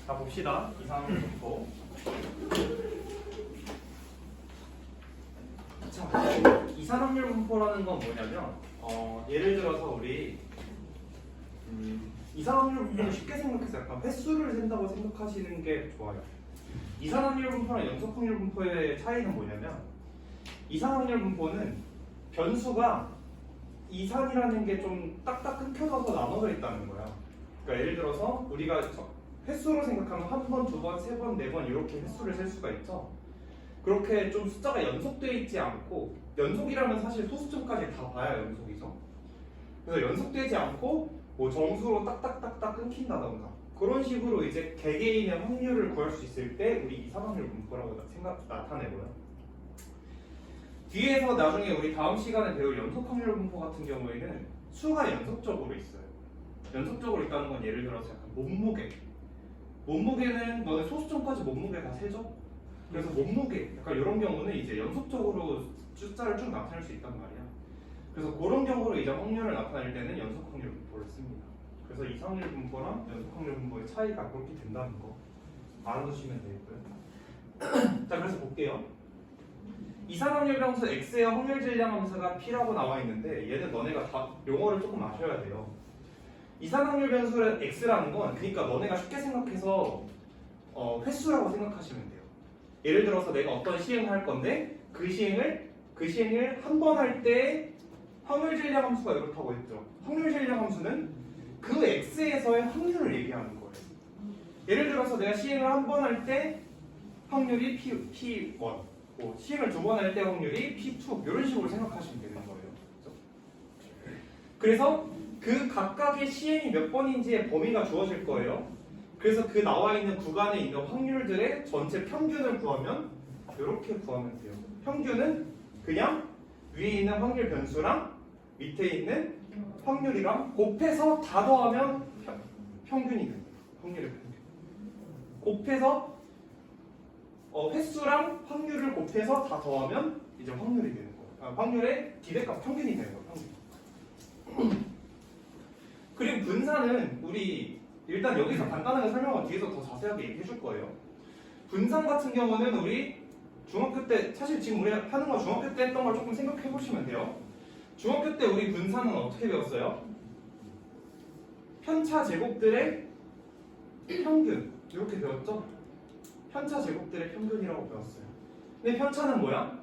자, 봅시다. 이상한 분포. 자, 이산확률 분포라는 건 뭐냐면 예를 들어서 우리 이산확률 분포는 쉽게 생각해서 약간 횟수를 센다고 생각하시는 게 좋아요. 이산확률 분포랑 연속확률 분포의 차이는 뭐냐면 이산확률 분포는 변수가 이산이라는 게 좀 딱딱 끊겨져서 나눠져 있다는 거야. 그러니까 예를 들어서 우리가 횟수로 생각하면 한 번, 두 번, 세 번, 네 번 이렇게 횟수를 셀 수가 있죠. 그렇게 좀 숫자가 연속되어 있지 않고, 연속이라면 사실 소수점까지 다 봐야 연속이죠. 그래서 연속되지 않고 뭐 정수로 딱딱딱딱 끊긴다던가 그런 식으로 이제 개개인의 확률을 구할 수 있을 때 우리 이산확률 분포라고 나타내고요. 뒤에서 나중에 우리 다음 시간에 배울 연속확률 분포 같은 경우에는 수가 연속적으로 있어요. 연속적으로 있다는 건 예를 들어서 약간 몸무게는 너네 소수점까지 몸무게 다 세죠? 그래서 몸무게 약간 이런 경우는 이제 연속적으로 숫자를 쭉 나타낼 수 있단 말이야. 그래서 그런 경우로 이제 확률을 나타낼 때는 연속확률 분포를 씁니다. 그래서 이산확률 분포랑 연속확률 분포의 차이가 그렇게 된다는 거 알아두시면 되겠고요. 자, 그래서 볼게요. 이산확률 변수 x의 확률 질량 함수가 p라고 나와 있는데 얘는 너네가 다 용어를 조금 아셔야 돼요. 이산확률 변수의 x라는 건 그러니까 너네가 쉽게 생각해서 횟수라고 생각하시면 돼요. 예를 들어서 내가 어떤 시행을 할 건데 그 시행을 한 번 할 때 확률 질량 함수가 이렇다고 했죠. 확률 질량 함수는 그 x에서의 확률을 얘기하는 거예요. 예를 들어서 내가 시행을 한 번 할 때 확률이 p1, 뭐 시행을 두 번 할 때 확률이 p2 이런 식으로 생각하시면 되는 거예요. 그래서 그 각각의 시행이 몇 번인지의 범위가 주어질 거예요. 그래서 그 나와 있는 구간에 있는 확률들의 전체 평균을 구하면 이렇게 구하면 돼요. 평균은 그냥 위에 있는 확률 변수랑 밑에 있는 확률이랑 곱해서 다 더하면 평균이 됩니다. 확률의 평균. 곱해서 횟수랑 확률을 곱해서 다 더하면 이제 확률이 되는 거예요. 확률의 기대값 평균이 되는 거예요. 평균. 그리고 분산은 우리 일단 여기서 간단하게 설명하고 뒤에서 더 자세하게 얘기해 줄 거예요. 분산 같은 경우는 우리 중학교 때 사실 지금 우리 하는 거 중학교 때 했던 걸 조금 생각해 보시면 돼요. 중학교 때 우리 분산은 어떻게 배웠어요? 편차 제곱들의 평균 이렇게 배웠죠? 편차 제곱들의 평균이라고 배웠어요. 근데 편차는 뭐야?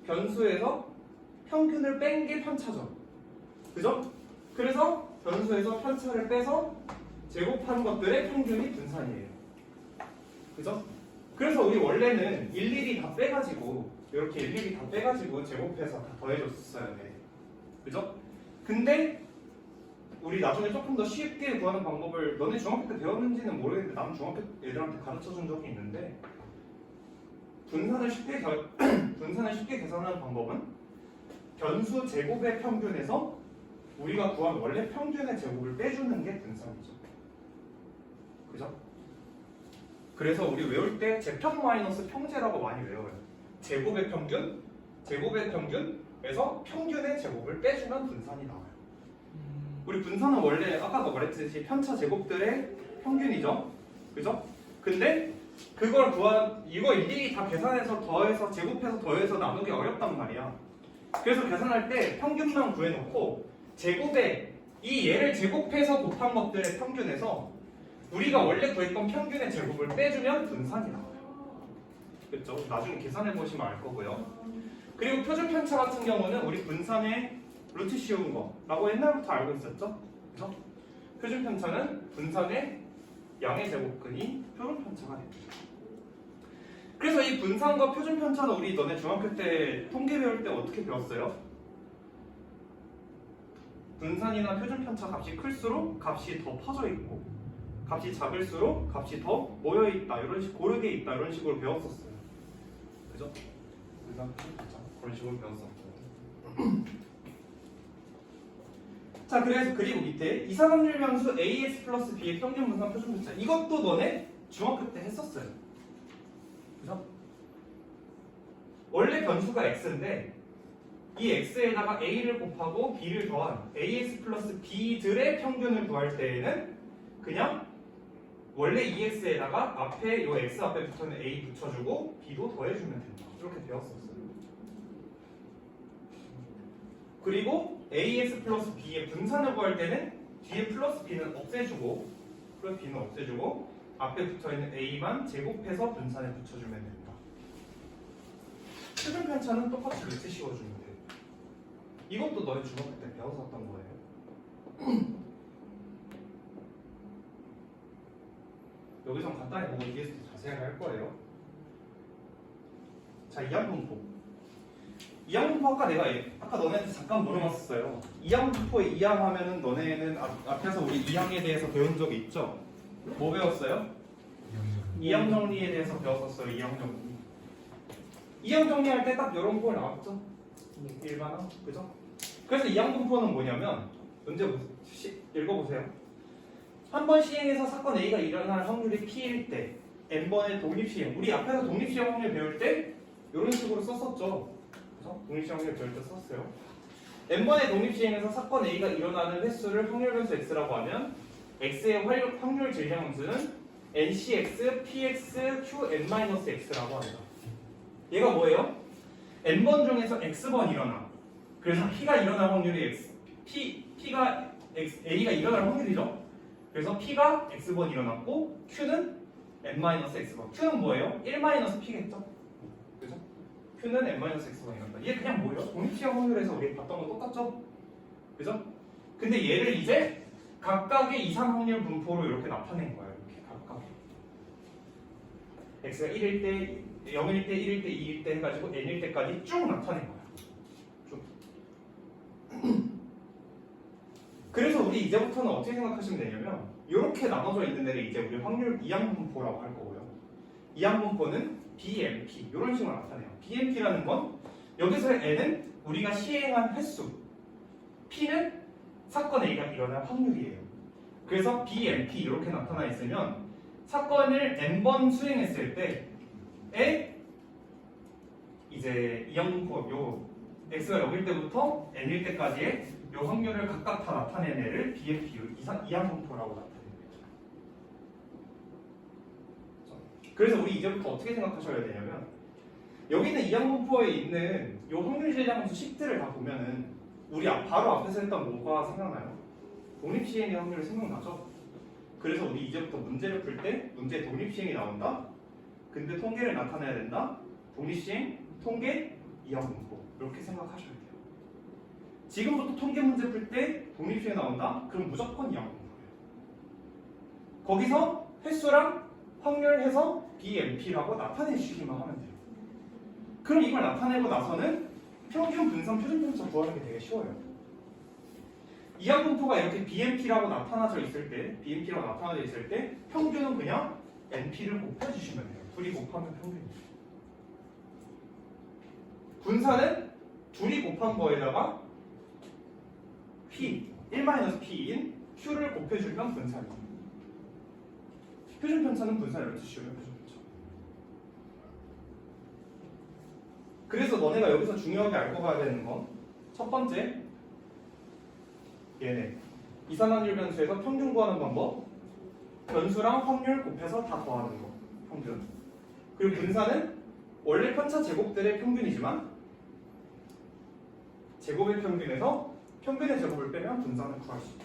변수에서 평균을 뺀 게 편차죠. 그죠? 그래서 변수에서 편차를 빼서 제곱한 것들의 평균이 분산이에요. 그죠? 그래서 우리 원래는 일일이 다 빼가지고 이렇게 일일이 다 빼가지고 제곱해서 다 더해줬어야 돼. 그죠? 근데 우리 나중에 조금 더 쉽게 구하는 방법을 너네 중학교 때 배웠는지는 모르겠는데 나는 중학교 애들한테 가르쳐준 적이 있는데 분산을 쉽게 계산하는 방법은 변수 제곱의 평균에서 우리가 구한 원래 평균의 제곱을 빼주는 게 분산이죠. 그죠? 그래서 우리 외울 때 제평 마이너스 평제라고 많이 외워요. 제곱의 평균에서 평균의 제곱을 빼주면 분산이 나와요. 우리 분산은 원래 아까도 말했듯이 편차 제곱들의 평균이죠. 그죠? 근데 그걸 이거 일일이 다 계산해서 더해서 제곱해서 더해서 나누기 어렵단 말이야. 그래서 계산할 때 평균만 구해놓고 이 얘를 제곱해서 곱한 것들의 평균에서 우리가 원래 구했던 평균의 제곱을 빼주면 분산이 나와요. 그렇죠? 나중에 계산해 보시면 알 거고요. 그리고 표준 편차 같은 경우는 우리 분산의 루트 씌운 거라고 옛날부터 알고 있었죠? 그죠? 표준 편차는 분산의 양의 제곱근이 표준 편차가 됩니다. 그래서 이 분산과 표준 편차는 우리 너네 중학교 때 통계 배울 때 어떻게 배웠어요? 분산이나 표준 편차 값이 클수록 값이 더 퍼져 있고 값이 작을수록 값이 더 모여 있다 이런 식 고르게 있다 이런 식으로 배웠었어요. 그죠? 분산 표준 편차 그런 식으로 배웠었고. 자, 그리고 밑에 이산확률 변수 AX 플러스 B의 평균 분산 표준 편차 이것도 너네 중학교 때 했었어요. 그죠? 원래 변수가 X인데 이 X에다가 A를 곱하고 B를 더한 AX 플러스 B들의 평균을 구할 때에는 그냥 원래 EX에다가 앞에 요 X 앞에 붙어있는 A 붙여주고 B도 더해주면 된다. 이렇게 배웠었어요. 그리고 AX 플러스 B의 분산을 구할 때는 뒤에 플러스 B는 없애주고 플러스 B는 없애주고 앞에 붙어있는 A만 제곱해서 분산에 붙여주면 된다. 표준 편차는 똑같이 이렇게 씌워주면 돼요. 이것도 너희 중학교 때 배웠었던 거예요. 여기서 간단히 보고 뒤에서 자세하게 할 거예요. 자, 이항분포. 이항분포 아까 너네한테 잠깐 물어봤었어요. 이항분포에 이항하면은 너네는 앞에서 우리 이항에 대해서 배운 적이 있죠? 뭐 배웠어요? 이항 정리에 대해서 배웠었어요. 이항 정리. 이항 정리할 때 딱 이런 꼴 나왔죠? 일반화, 그죠? 그래서 이항분포는 뭐냐면 문제 읽어보세요. 한 번 시행해서 사건 A가 일어날 확률이 P일 때 N번의 독립시행. 우리 앞에서 독립시행 확률 배울 때 이런 식으로 썼었죠. 그죠? 독립시행 확률 배울 때 썼어요. N번의 독립시행에서 사건 A가 일어나는 횟수를 확률 변수 X라고 하면 X의 확률 질량함수는 NCX, PX, QN-X라고 한다. 얘가 뭐예요? N번 중에서 X번 일어나. 그래서 P가 일어날 확률이 X, P가 A가 일어날 확률이죠. 그래서 P가 X번 일어났고 Q는 N-X번. Q는 뭐예요? 1-P겠죠? 그죠? Q는 N-X번 일어난다. 얘 그냥 뭐예요? 독립시행 확률에서 우리 봤던 거 똑같죠? 그죠? 근데 얘를 이제 각각의 이상 확률 분포로 이렇게 나타낸 거예요. 이렇게 각각. X가 1일 때, 0일 때, 1일 때, 2일 때 해가지고 N일 때까지 쭉 나타낸 거예요. 쭉. 그래서 우리 이제부터는 어떻게 생각하시면 되냐면 이렇게 나눠져 있는 데를 이제 우리 확률 이항분포라고 할 거고요. 이항분포는 BMP 이런 식으로 나타내요. BMP라는 건 여기서의 N은 우리가 시행한 횟수, P는 사건 A가 일어날 확률이에요. 그래서 BMP 이렇게 나타나 있으면 사건을 N번 수행했을 때에 이제 이항분포 요 X가 0일 때부터 N일 때까지의 이 확률을 각각 다 나타낸 애를 BMP, 이항분포라고 나타냅니다. 그래서 우리 이제부터 어떻게 생각하셔야 되냐면 여기 있는 이항분포에 있는 이 확률 질량함수 식들을 다 보면은 우리 바로 앞에서 했던 뭐가 생각나요? 독립시행의 확률이 생각나죠? 그래서 우리 이제부터 문제를 풀 때 문제에 독립시행이 나온다? 근데 통계를 나타내야 된다? 독립시행, 통계, 이항분포 이렇게 생각하셔야 돼요. 지금부터 통계 문제 풀 때 독립시행이 나온다? 그럼 무조건 이항분포예요. 거기서 횟수랑 확률 해서 BMP라고 나타내 주시기만 하면 돼요. 그럼 이걸 나타내고 나서는 평균 분산 표준 편차 구하는 게 되게 쉬워요. 이항분포가 이렇게 BMP라고 나타나져 있을 때 평균은 그냥 NP를 곱해주시면 돼요. 둘이 곱하면 평균이에요. 분산은 둘이 곱한 거에다가 P, 1-P인 Q를 곱해주면 분산이에요. 표준 편차는 분산을 이렇게 씌우면 표준 편차. 그래서 너네가 여기서 중요하게 알고 가야 되는 건 첫 번째, 얘네 이산화율 변수에서 평균 구하는 방법, 변수랑 확률 곱해서 다 더하는 거, 평균. 그리고 분산은 원래 편차 제곱들의 평균이지만 제곱의 평균에서 평균의 제곱을 빼면 분산을 구할 수 있다.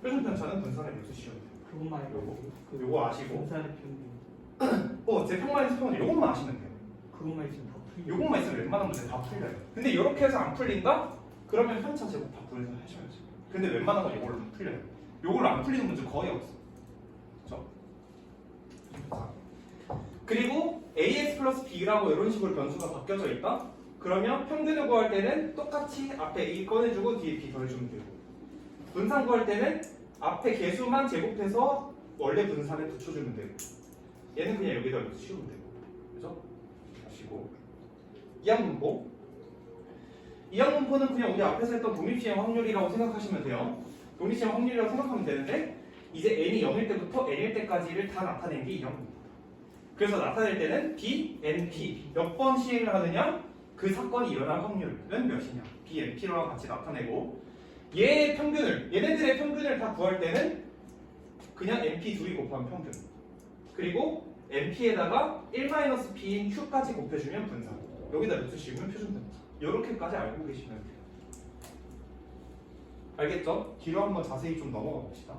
표준 편차는 분산의 묘수 씌우면 돼요. 그것만 요거 아시고. 분산의 평균. 제 평만이 있으면 요것만 아시면 돼요. 그것만 있으면 다 풀려. 요것만 있으면 웬만한 문제 다 풀려요. 근데 이렇게 해서 안 풀린다? 그러면 편차 제곱 다 구해서 하셔야죠. 근데 웬만한 건 이걸로 다 풀려요. 요걸로 안 풀리는 문제 거의 없어. 그렇죠? 그리고 AX 플러스 B라고 이런 식으로 변수가 바뀌어져 있다? 그러면 평균을 구할 때는 똑같이 앞에 A 꺼내주고 뒤에 B 더해주면 되고, 분산 구할 때는 앞에 개수만 제곱해서 원래 분산에 붙여주면 되고, 얘는 그냥 여기다 이렇게 씌우면 되고, 그죠? 아시고. 이항분포는 그냥 우리 앞에서 했던 독립시행 확률이라고 생각하시면 돼요. 독립시행 확률이라고 생각하면 되는데 이제 n이 0일 때부터 n일 때까지를 다 나타낸 게 이항분포. 그래서 나타낼 때는 B, NP 몇 번 시행을 하느냐, 그 사건이 일어날 확률은 몇이냐, B, NP랑 같이 나타내고, 얘네들의 평균을 다 구할 때는 그냥 NP 둘이 곱하면 평균. 그리고 NP에다가 1-P인 Q까지 곱해주면 분산. 여기다 루트 씌우면 표준 편차. 이렇게까지 알고 계시면 돼요. 알겠죠? 뒤로 한번 자세히 좀 넘어가 봅시다.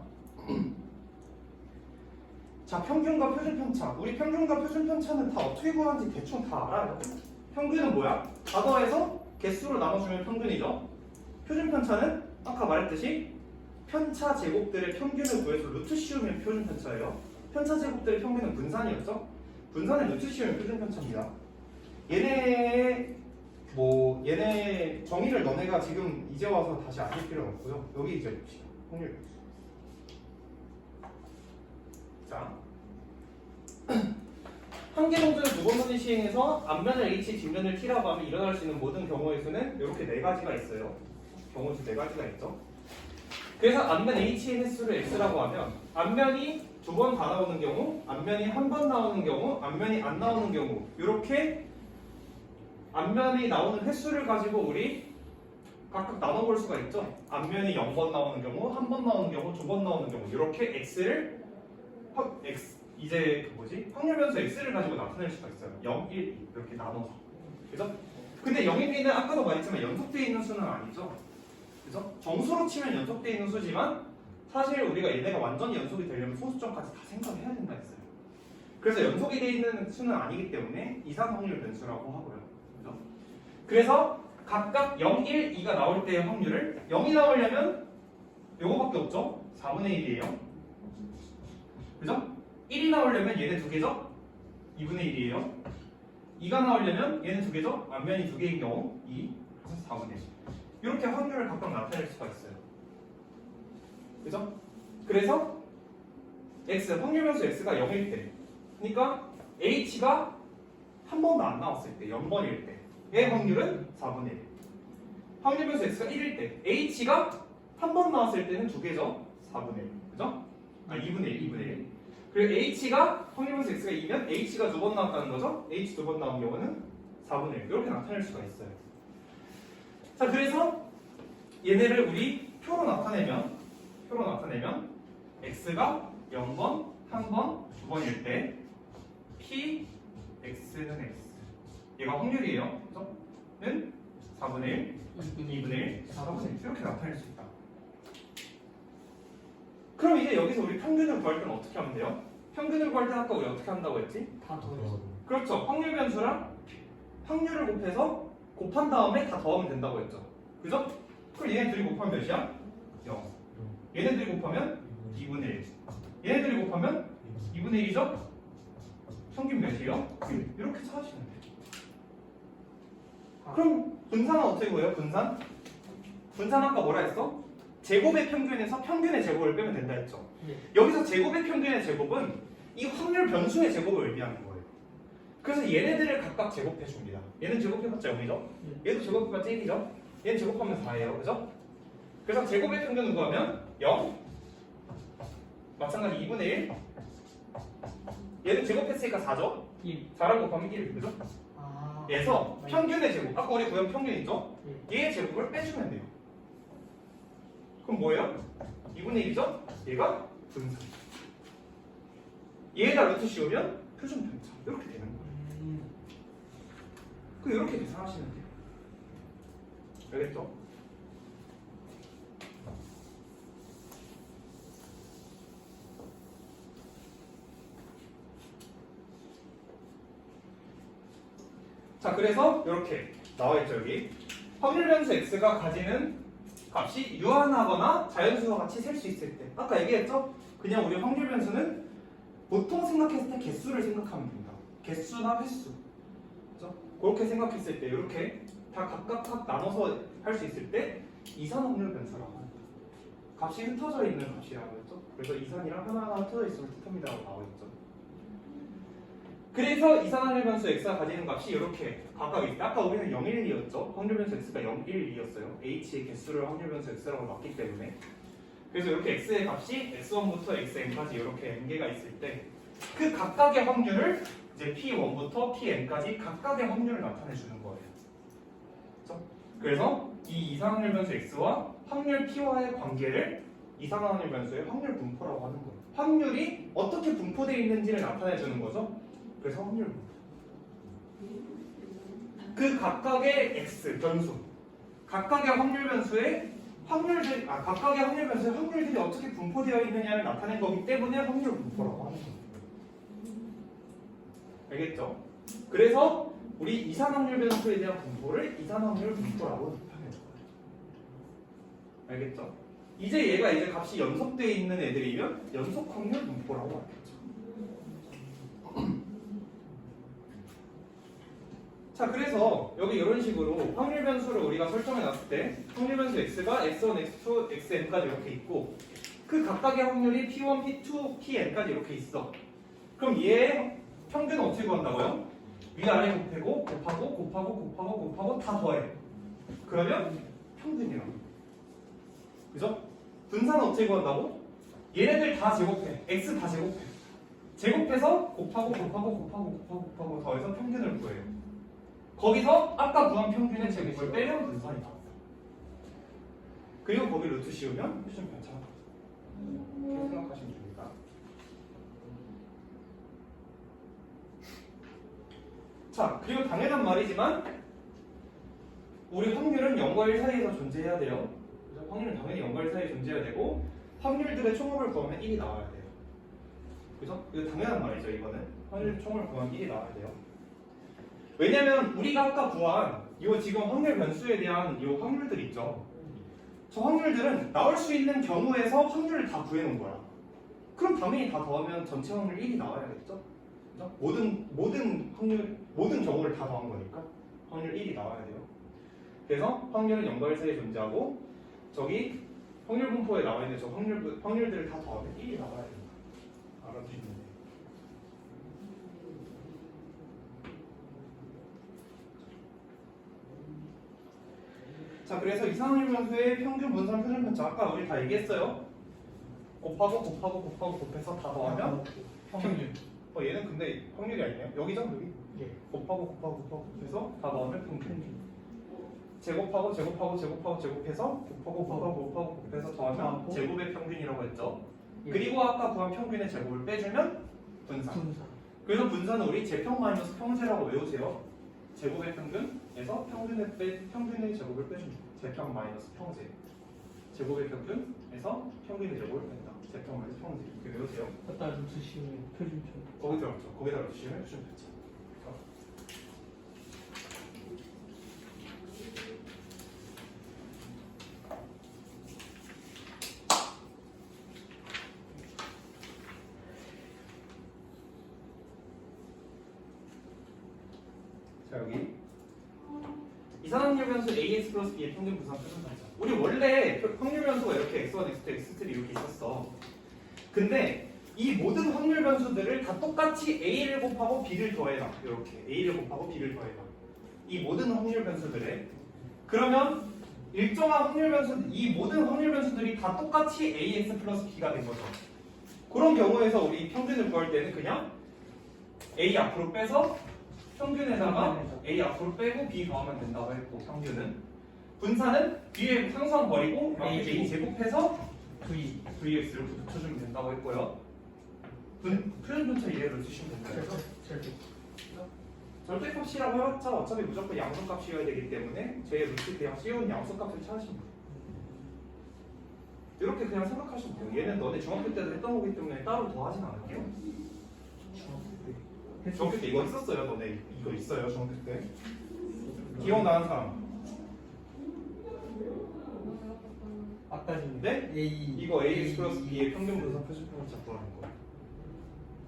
자, 평균과 표준 편차. 우리 평균과 표준 편차는 다 어떻게 구하는지 대충 다 알아요. 평균은 뭐야? 다 더해서 개수로 나눠주면 평균이죠. 표준 편차는 아까 말했듯이 편차 제곱들의 평균을 구해서 루트 씌우면 표준 편차예요. 편차 제곱들의 평균은 분산이었죠. 분산의 루트 씌우면 표준 편차입니다. 얘네 정의를 너네가 지금 이제 와서 다시 아실 필요는 없고요. 여기 이제 봅시다. 확률 변수. 자, 한 개 동전을 두 번만에 시행해서 앞면을 H, 뒷면을 T라고 하면 일어날 수 있는 모든 경우의 수는 이렇게 네 가지가 있어요. 경우 수 네 가지가 있죠. 그래서 앞면 H의 횟수를 X라고 하면 앞면이 두 번 다 나오는 경우, 앞면이 한 번 나오는 경우, 앞면이 안 나오는 경우 이렇게 앞면이 나오는 횟수를 가지고 우리 각각 나눠볼 수가 있죠. 앞면이 0번 나오는 경우, 한 번 나오는 경우, 두 번 나오는 경우 이렇게 X를 이제 확률 변수 X를 가지고 나타낼 수가 있어요. 0, 1, 2 이렇게 나눠서. 그죠? 근데 0, 1, 2는 아까도 말했지만 연속되어 있는 수는 아니죠. 그죠? 정수로 치면 연속되어 있는 수지만 사실 우리가 얘네가 완전히 연속이 되려면 소수점까지 다 생각해야 된다 했어요. 그래서 연속이 되어 있는 수는 아니기 때문에 이상 확률 변수라고 하고요. 그죠? 그래서 각각 0, 1, 2가 나올 때의 확률을 0이 나오려면 요거밖에 없죠? 4분의 1이에요. 그죠? 1이 나오려면 얘네 두 개죠? 2분의 1이에요. 2가 나오려면 얘는 두 개죠? 앞면이 두 개인 경우 2, 그래서 4분의 1. 이렇게 확률을 각각 나타낼 수가 있어요. 그죠? 그래서 x, 확률 변수 x가 0일 때, 그러니까 h가 한 번도 안 나왔을 때, 0번일 때의 확률은 4분의 1. 확률 변수 x가 1일 때, h가 한 번 나왔을 때는 두 개죠? 4분의 1. 그죠? 2분의 1, 2분의 1. 그리고 h가 확률 변수 x가 2면 h가 두 번 나왔다는 거죠? h 두 번 나온 경우는 4분의 1. 이렇게 나타낼 수가 있어요. 자, 그래서 얘네를 우리 표로 나타내면 x가 0번, 1번, 2번일 때 p, x는 x. 얘가 확률이에요. 그죠? 는 4분의 1, 2분의 1, 4분의 1 이렇게 나타낼 수 있다. 그럼 이제 여기서 우리 평균을 구할 때는 어떻게 하면 돼요? 평균을 구할 때 아까 우리 어떻게 한다고 했지? 다 더해서. 그렇죠. 확률 변수랑 확률을 곱해서 곱한 다음에 다 더하면 된다고 했죠. 그죠? 그럼 얘네들이 곱하면 몇이야? 0. 얘네들이 곱하면 2분의 1. 얘네들이 곱하면 2분의 1이죠? 평균 몇이에요? 1. 이렇게 찾으시면 돼요. 그럼 분산은 어떻게 구해요? 분산? 분산 아까 뭐라 했어? 제곱의 평균에서 평균의 제곱을 빼면 된다 했죠. 여기서 제곱의 평균의 제곱은 이 확률 변수의 제곱을 의미하는 거예요. 그래서 얘네들을 각각 제곱해 줍니다. 얘는 제곱해봤자 0이죠? 얘도 제곱해봤자 1이죠? 얘는 제곱하면 4예요. 그죠? 그래서 제곱의 평균은 구하면 0, 마찬가지 2분의 1. 얘는 제곱했으니까 4죠? 4랑 곱하면 1, 그죠? 그래서 평균의 제곱, 아까 우리 구한 평균 있죠? 얘의 제곱을 빼주면 돼요. 그럼 뭐예요? 2분의 1이죠? 얘가 분산. 얘에다 루트 씌우면 표준 편차. 이렇게 되는 거예요. 이렇게 계산하시면 돼요. 알겠죠? 자, 그래서 이렇게 나와있죠. 여기 확률 변수 x가 가지는 값이 유한하거나 자연수와 같이 셀 수 있을 때, 아까 얘기했죠? 그냥 우리 확률 변수는 보통 생각했을 때 개수를 생각하면 됩니다. 개수나 횟수, 그렇죠? 그렇게 생각했을 때 이렇게 다 각각 나눠서 할 수 있을 때 이산 확률 변수라고 합니다. 값이 흩어져 있는 값이라고 했죠? 그래서 이산이랑 하나하나 흩어져 있으면 뜻합니다라고 나와 있죠. 그래서 이산 확률 변수 x가 가지는 값이 이렇게 각각 있어요. 아까 우리는 0, 1, 2였죠. 확률 변수 x가 0, 1, 2였어요. h의 개수를 확률 변수 x라고 놨기 때문에. 그래서 이렇게 x의 값이 s1부터 xn까지 이렇게 n개가 있을 때 그 각각의 확률을 이제 p1부터 pn까지 각각의 확률을 나타내 주는 거예요. 그렇죠? 그래서 이 이산 확률 변수 x와 확률 p와의 관계를 이상한 확률 변수의 확률 분포라고 하는 거예요. 확률이 어떻게 분포되어 있는지를 나타내 주는 거죠. 그래서 확률 분포. 그 각각의 x 변수, 각각의 확률 변수의 각각의 확률 변수의 확률들이 어떻게 분포되어 있느냐를 나타낸 거기 때문에 확률 분포라고 하는 거예요. 알겠죠? 그래서 우리 이산 확률 변수에 대한 분포를 이산 확률 분포라고 나타내는 거예요. 알겠죠? 이제 얘가 이제 값이 연속되어 있는 애들이면 연속 확률 분포라고 하겠죠. 자, 그래서 여기 이런 식으로 확률 변수를 우리가 설정해 놨을 때 확률 변수 x가 x1, x2, xn까지 이렇게 있고 그 각각의 확률이 p1, p2, pn까지 이렇게 있어. 그럼 얘의 평균은 어떻게 구한다고요? 위아래 곱하고 다 더해. 그러면 평균이라고. 그죠? 분산은 어떻게 구한다고? 얘네들 다 제곱해. x 다 제곱해. 제곱해서 곱하고 더해서 평균을 구해요. 거기서 아까 구한 평균의 제곱을 빼면 분산이 나와요. 그리고 거기 루트 씌우면 표준 편차. 이렇게 생각하시면 됩니다. 자, 그리고 당연한 말이지만 우리 확률은 0과 1 사이에서 존재해야 돼요. 그래서 확률은 당연히 0과 1 사이에 존재해야 되고 확률들의 총합을 구하면 1이 나와야 돼요. 그래서 이거 당연한 말이죠. 이거는 확률 총을 구하면 1이 나와야 돼요. 왜냐면 우리가 아까 구한 이 지금 확률 변수에 대한 이 확률들 있죠. 저 확률들은 나올 수 있는 경우에서 확률을 다 구해놓은 거야. 그럼 당연히 다 더하면 전체 확률 1이 나와야겠죠? 그죠? 모든 경우를 다 더한 거니까 확률 1이 나와야 돼요. 그래서 확률은 0과 1 사이에 존재하고 저기 확률 분포에 나와 있는 저 확률들을 다 더하면 1이 나와야 됩니다. 알아두시면 돼요. 자, 그래서 이상확률 변수의 평균 분산 표준 편차 아까 우리 다 얘기했어요. 곱해서 다 더하면 평균. 얘는 근데 확률이 아니에요. 여기죠, 여기. 예. 곱해서 다 더하면 평균. 제곱해서 곱해서 더하면 제곱의 평균이라고 했죠. 예. 그리고 아까 구한 평균의 제곱을 빼주면 분산. 그래서 분산은 우리 제평 마이너스 평제라고 외우세요. 제곱의 평균에서 평균의 제곱을 빼줍니다. 제평 마이너스 평제. 제곱의 평균에서 평균의 제곱을 뺀다. 제평 마이너스 평제. 이렇게 외우세요. 갖다 루트 씌우면 표준 편. 거기 들어갔죠. 거기다 넣으시면 표준 편차. 자, 여기 이상확률 변수 ax 플러스 b의 평균 분산 표준 편차. 우리 원래 확률 변수가 이렇게 x1, x2, x3 이렇게 있었어. 근데 이 모든 확률 변수들을 다 똑같이 a를 곱하고 b를 더해라. 이렇게 a를 곱하고 b를 더해라. 이 모든 확률 변수들에 그러면 일정한 확률 변수 이 모든 확률 변수들이 다 똑같이 ax 플러스 b가 된 거죠. 그런 경우에서 우리 평균을 구할 때는 그냥 a 앞으로 빼서 평균에다가 a 앞으로 빼고 b 더하면 된다고 했고 평균은 분산은 뒤에 상수함 버리고 a 제곱해서 vx를 붙여주면 된다고 했고요. 표준 편차 이해를 주시면 된다. 절대값이라고 해봤자 어차피 무조건 양수값이어야 되기 때문에 제 루트 그냥 씌운 양수값을 찾으시면 돼요. 이렇게 그냥 생각하시면 돼요. 얘는 너네 중학교 때도 했던 거기 때문에 따로 더 하진 않을게요. 중학교 때 이거 했었어요. 너네 이거 있어요. 중학교 때 기억나는 사람? 아까 네? A 이거 ax 플러스 b의 평균 분산 표준 편차 구하는 거.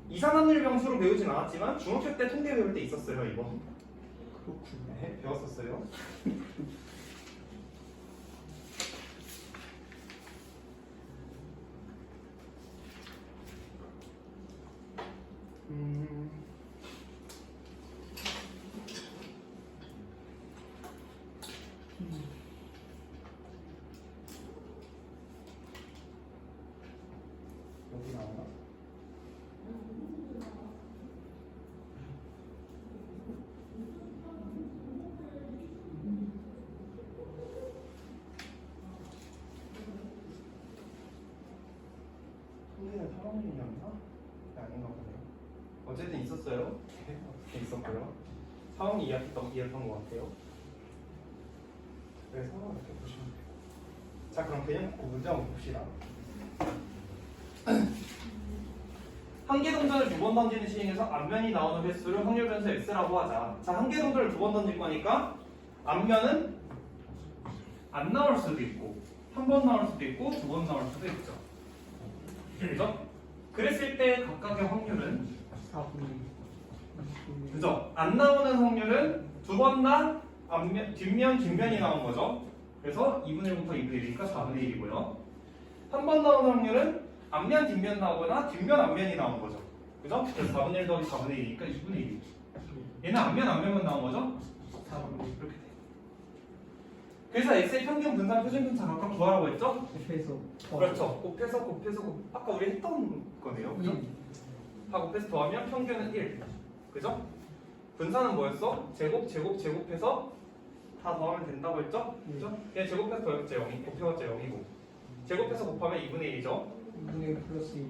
이산화율 변수로 배우진 않았지만 중학교 때 통계 배울 때 있었어요. 이거. 그렇군요. 네, 배웠었어요. 여기 나오나? 아니었나? 네, 아닌가 보네요. 어쨌든 있었어요. 어떻게 있었고요. 상황이 이해했던 것 같아요. 그래서 이렇게 보시면 돼요. 자, 그럼 그냥 문제 한번 봅시다. 한 개 동전을 두 번 던지는 시행에서 앞면이 나오는 횟수를 확률 변수 x라고 하자. 자, 한 개 동전을 두 번 던질 거니까 앞면은 안 나올 수도 있고 한 번 나올 수도 있고 두 번 나올 수도 있죠. 그죠? 그랬을 때 각각의 확률은 4분의 그죠? 안 나오는 확률은 두 번 다 앞면, 뒷면, 뒷면이 나온 거죠. 그래서 2분의 1 곱하기 2분의 1이니까 4분의 1이고요. 한 번 나오는 확률은 앞면, 뒷면 나오거나 뒷면, 앞면이 나온 거죠. 그죠? 그래서 4분의 1 더하기 4분의 1이니까 2분의 1이죠. 얘는 앞면, 앞면만 나온 거죠? 4분의 1 이렇게 돼요. 그래서 x의 평균, 분산, 표준 편차 각각 구하라고 했죠? 곱해서 그렇죠. 곱해서 아까 우리 했던 거네요. 그죠? 다 곱해서 더하면 평균은 1. 그죠? 분산은 뭐였어? 제곱해서 다 더하면 된다고 했죠? 그죠? 그냥 제곱해서 더했죠 0이, 곱해봤자 0이고 제곱해서 곱하면 2분의 1이죠? 2분의 1 플러스 1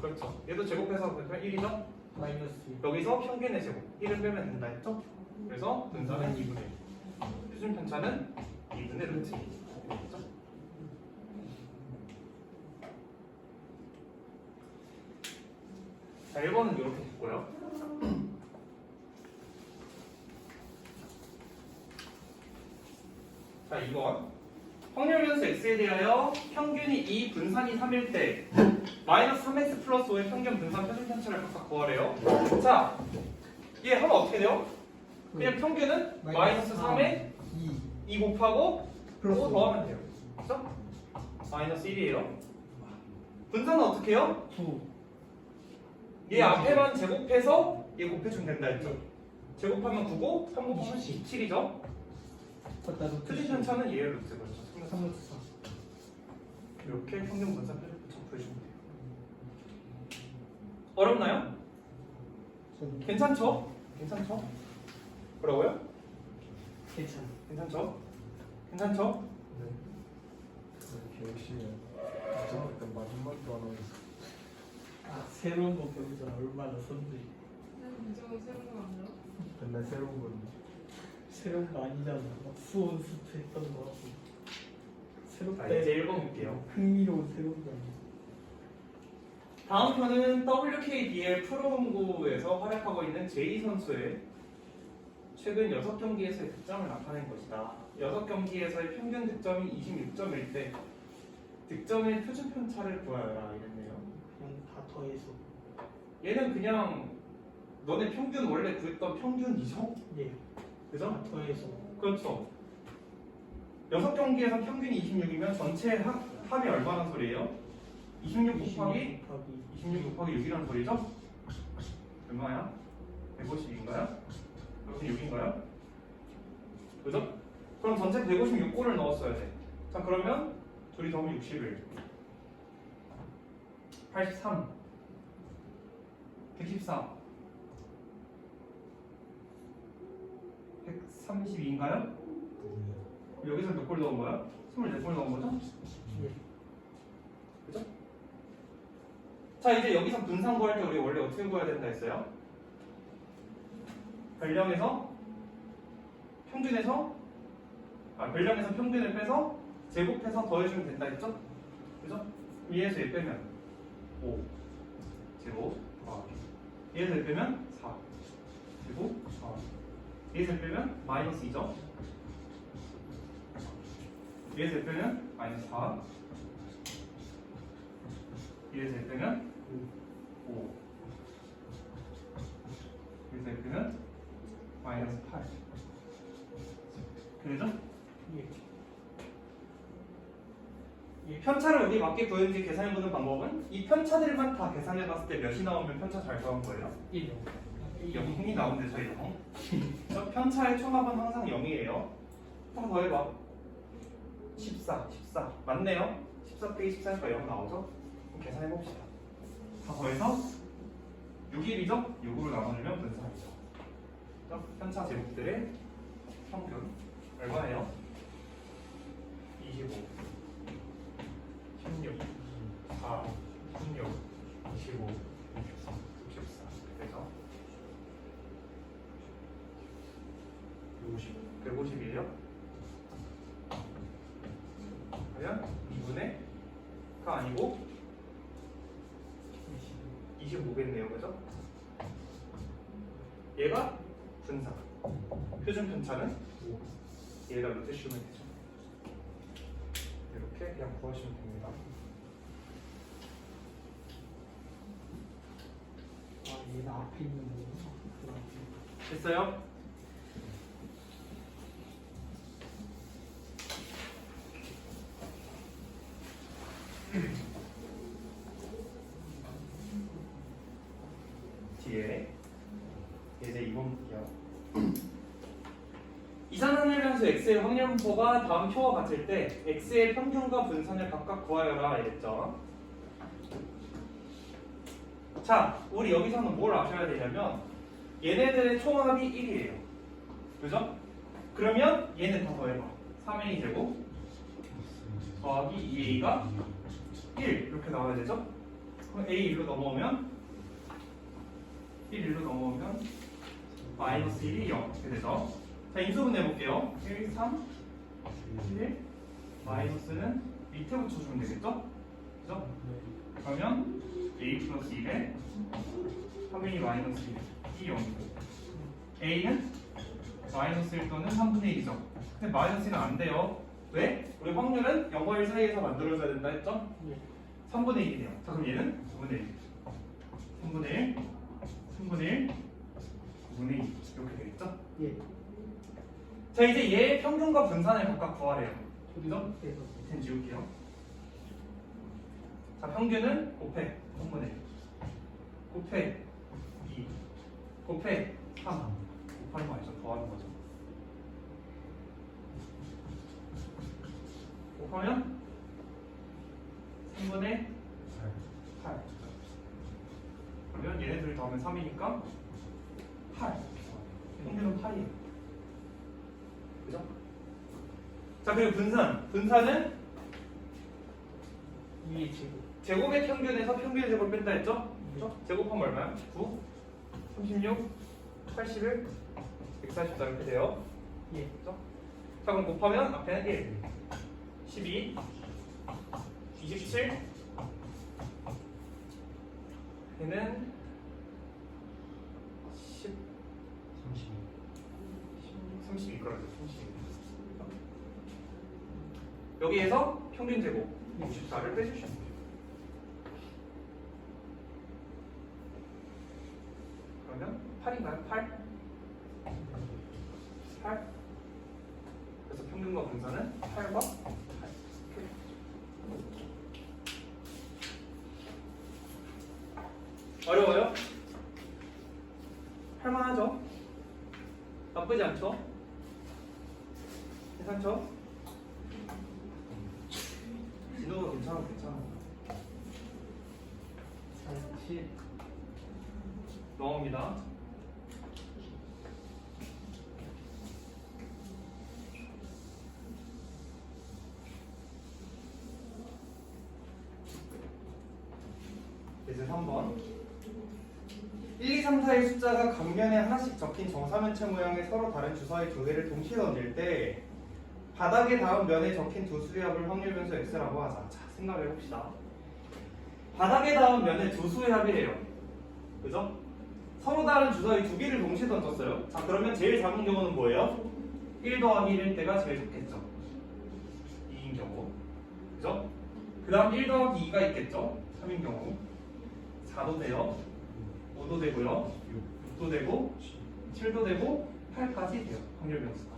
그렇죠. 얘도 제곱해서 곱하면 1이죠? 마이너스 1 여기서 평균의 제곱 1을 빼면 된다 했죠? 그래서 분산은 2분의 1 표준 편차는 2분의 루트 2 그죠? 자, 1번은 이렇게 됐고요. 자, 2번. 확률 변수 x에 대하여 평균이 2, 분산이 3일 때 마이너스 3x 플러스 5의 평균 분산 표준 편차를 각각 구하래요. 자, 얘 하면 어떻게 돼요? 그냥 평균은 마이너스 3에 2 곱하고 플러스 5 더하면 돼요. 그죠? 마이너스 1이에요. 분산은 어떻게 해요? 2 얘 앞에만 제곱해서 얘 곱해주면 된다 했죠? 제곱하면 9고 3 곱하면 27이죠? 표준 편차는 얘의 루트 그렇죠. 3루트 4 이렇게 평균 분산 표준 편차 구해주면 돼요. 어렵나요? 괜찮죠? 괜찮죠? 뭐라고요? 괜찮아 괜찮죠? 괜찮죠? 네. 이렇게 열심히 일단 마지막도 안 하고 아 새로운 거 배우자 얼마나 선배 문제가 새로운 거 아니야? 맨날 새로운 건 새로운 거 아니잖아 막 수원 수트 했던 거 하고 자, 새롭대 이제 1번 볼게요. 흥미로운 새로운 거 아니야 다음 편은 WKDL 프로농구에서 활약하고 있는 제이 선수의 최근 6경기에서의 득점을 나타낸 것이다. 6경기에서의 평균 득점이 26점일 때 득점의 표준 편차를 구하여라 이랬네요. 그냥 다 더해서 얘는 그냥 너네 평균 원래 구했던 평균이죠? 예 그죠? 다 더해서 그렇죠. 6경기에서 평균이 26이면 전체 합이 얼마나 소리예요? 26 곱하기 6이라는 소리죠? 얼마야? 150인가요? 156인가요? 그죠? 그럼 전체 156골을 넣었어야 돼. 자, 그러면 둘이 더하면 61 83 114 132인가요? 여기서 몇 골 넣은 거야? 24골 넣은 거죠? 예 그죠? 자, 이제 여기서 분산 구할 때 우리 원래 어떻게 구해야 된다 했어요? 변량에서 평균을 빼서 제곱해서 더해주면 된다 했죠? 그죠? 2에서 1 빼면 5 제곱 더하기 2에서 1 빼면 4 제곱 더하기 2에서 1 빼면 마이너스 2죠? 2에서 1 빼면 마이너스 4 2에서 1 빼면 5 2에서 1 빼면 마이너스 8 그래죠? 이 편차를 우리 맞게 구했는지 계산해보는 방법은 이 편차들만 다 계산해봤을 때 몇이 나오면 편차 잘 구한 거예요? 1 0이 나오면 되죠, 0. 그래서 편차의 총합은 항상 0이에요. 하나 더 해봐. 14 맞네요? 14 빼기 14니까 0 나오죠? 그럼 계산해봅시다. 다 더해서 6일이죠? 6으로 나눠주면 분산이죠. 그래서 편차 제곱들의 평균 얼마예요? 25 16 4 16 25 150이에요. 그러면 2분의 가 아니고 25겠네요, 그죠? 얘가 분산. 표준 편차는 얘가 몇 대시면 되죠? 이렇게 그냥 구하시면 됩니다. 아 얘가 앞에 있는 거구나. 됐어요? 뒤에 이제 2번 볼게요. 이산화탄소 변수 X의 확률 분포가 다음 표와 같을 때 X의 평균과 분산을 각각 구하여라 알겠죠? 자, 우리 여기서는 뭘 아셔야 되냐면 얘네들의 총합이 1이에요. 그죠? 그러면 얘네 다 더해봐. 3A 제곱 더하기 2A가 1 이렇게 나와야 되죠? 그럼 A 1로 넘어오면 1로 넘어오면 마이너스 1이 0 이렇게 되죠? 자, 인수분 내볼게요. 1, 3, 1 마이너스는 밑에 붙여주면 되겠죠? 그죠? 그러면 A 플러스 1에 3A 마이너스 1이 0이고 A는 마이너스 1 또는 3분의 1이죠. 근데 마이너스 1은 안 돼요. 왜? 우리 확률은 0과 1 사이에서 만들어져야 된다 했죠? 예. 3분의 1이네요. 자, 그럼 얘는 9분의 1 3분의 1 3분의 1 9분의 2 이렇게 되겠죠? 예. 자, 이제 얘의 평균과 분산을 각각 구하래요. 그죠? 그래서 펜 지울게요. 자, 평균은 곱해 3분의 1 곱해 2 곱해 3 곱하는 거 아니죠? 더하는 거죠. 곱하면 3분의 8 그러면 얘네들을 더하면 3이니까 8 평균은 8이에요. 그죠? 자, 그리고 분산은 2의 제곱. 제곱의 평균에서 평균의 제곱을 뺀다 했죠? 그죠? 제곱하면 얼마야? 9, 36, 81, 144 이렇게 돼요. 예. 그죠? 자, 그럼 곱하면 앞에는 1, 12, 27, 얘는 10, 32 거라죠. 32. 여기에서 평균 제곱 64를 빼주시면 돼요. 그러면 8인가요? 8? 8? 그래서 평균과 분산은 8과 8. 어려워요? 할만하죠? 나쁘지 않죠? 괜찮죠? 진호가 괜찮아. 40. 넘어옵니다. 이제 3번 1, 2, 3, 4의 숫자가 각면에 하나씩 적힌 정사면체 모양의 서로 다른 주사위 두 개를 동시에 던질 때 바닥에 닿은 면에 적힌 두 수의 합을 확률 변수 x라고 하자. 자, 생각해 봅시다. 바닥에 닿은 면에 두 수의 합이래요. 그죠? 서로 다른 주사위 두 개를 동시에 던졌어요. 자, 그러면 제일 작은 경우는 뭐예요? 1 더하기 1일 때가 제일 좋겠죠. 2인 경우. 그죠? 그 다음 1 더하기 2가 있겠죠? 3인 경우. 4도 돼요. 5도 되고요. 6도 되고 7도 되고 8까지 돼요. 확률 변수가.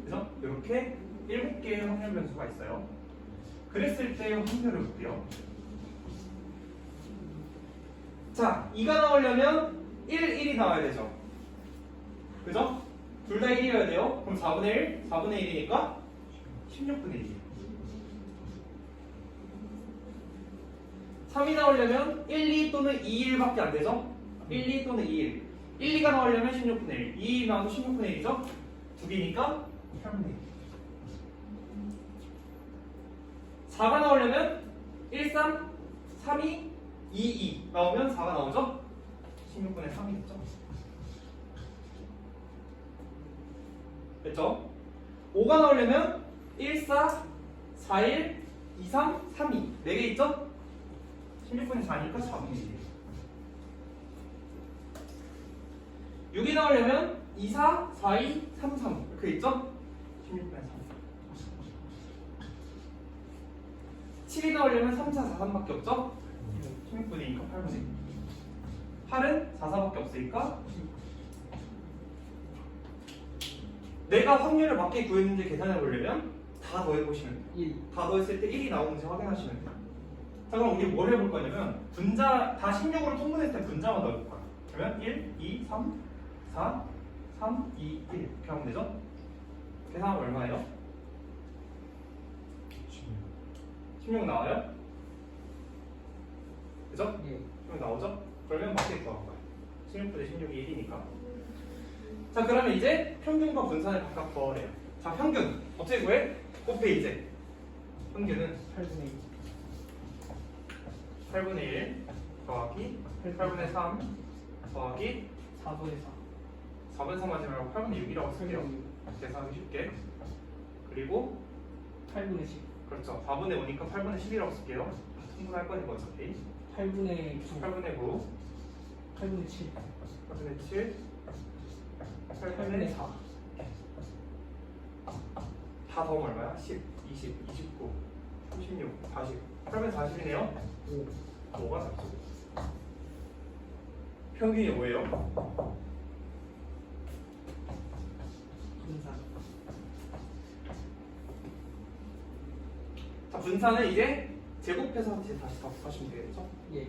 그래서 이렇게 7개의 확률 변수가 있어요. 그랬을 때의 확률을 볼게요. 자, 2가 나오려면 1이 나와야 되죠. 그죠? 둘 다 1이어야 돼요. 그럼 4분의 1, 4분의 1이니까 16분의 1이에요. 3이 나오려면 1, 2 또는 2, 1밖에 안 되죠? 1, 2 또는 2, 1. 1, 2가 나오려면 16분의 1. 2 나와도 16분의 1이죠? 두 개니까 8분의 1. 4가 나오려면 1, 3, 3, 2, 2, 2 나오면 4가 나오죠? 16분의 3이겠죠? 됐죠? 5가 나오려면 1, 4, 4, 1, 2, 3, 3, 2 4개 있죠? 16분의 4니까 4분의 1 6이 나오려면 2, 4, 4, 2, 3, 3 이렇게 있죠? 16분의 3 7이 나오려면 3, 4, 4, 3밖에 없죠? 16분의 2니까 8분의 2 8은 4, 4밖에 없으니까 내가 확률을 맞게 구했는지 계산해 보려면 다 더해보시면 돼요. 1. 다 더했을 때 1이 나오는지 확인하시면 돼요. 자 그럼 우리 뭘 해볼 거냐면 분자 다 16으로 통분했을 때 분자만 넣을 거야. 그러면 1, 2, 3, 4, 3, 2, 1 이렇게 하면 되죠? 계산하면 얼마예요? 16 나와요? 그죠? 예. 16 나오죠? 그러면 맞게 구할 거야. 16분의 16이 1이니까. 자 그러면 이제 평균과 분산을 각각 더하래요. 자 평균 어떻게 구해? 곱해 이제. 평균은 8분의 2. 8분의 1 더하기 8분의 3 더하기 4분의 4. 4분의 3 하지 말고 8분의 6이라고 쓸게요. 계산하기 쉽게. 그리고 8분의 10. 그렇죠. 4분의 5니까 8분의 10이라고 쓸게요. 충분할 거니까 어차피. 8분의 9. 8분의 9, 8분의 7. 8분의 7, 8분의 4. 다 더하면 얼마야? 10, 20, 29, 36, 40. 8분의 40이네요. 5가 답죠. 평균이 뭐예요? 분산. 자, 분산은 이제 제곱해서 다시 답하시면 되겠죠? 예.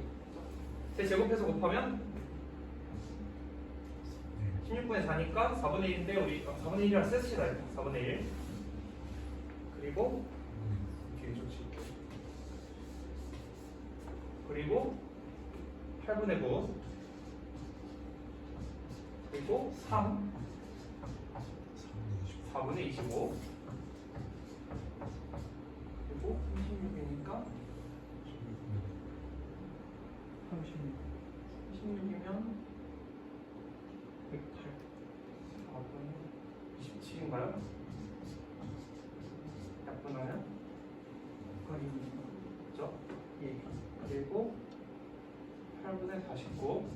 제 제곱해서 곱하면 16분의 4니까 4분의 1인데 우리 4분의 1이라 쓰시다. 4분의 1 그리고 이렇게 좀 칠게요. 그리고 8분의 9 그리고 3 4분의 25 그리고 36이니까 36. 16이면 108. 4분의 27인가요? 약분하면 그죠? 예. 그리고 8분의 49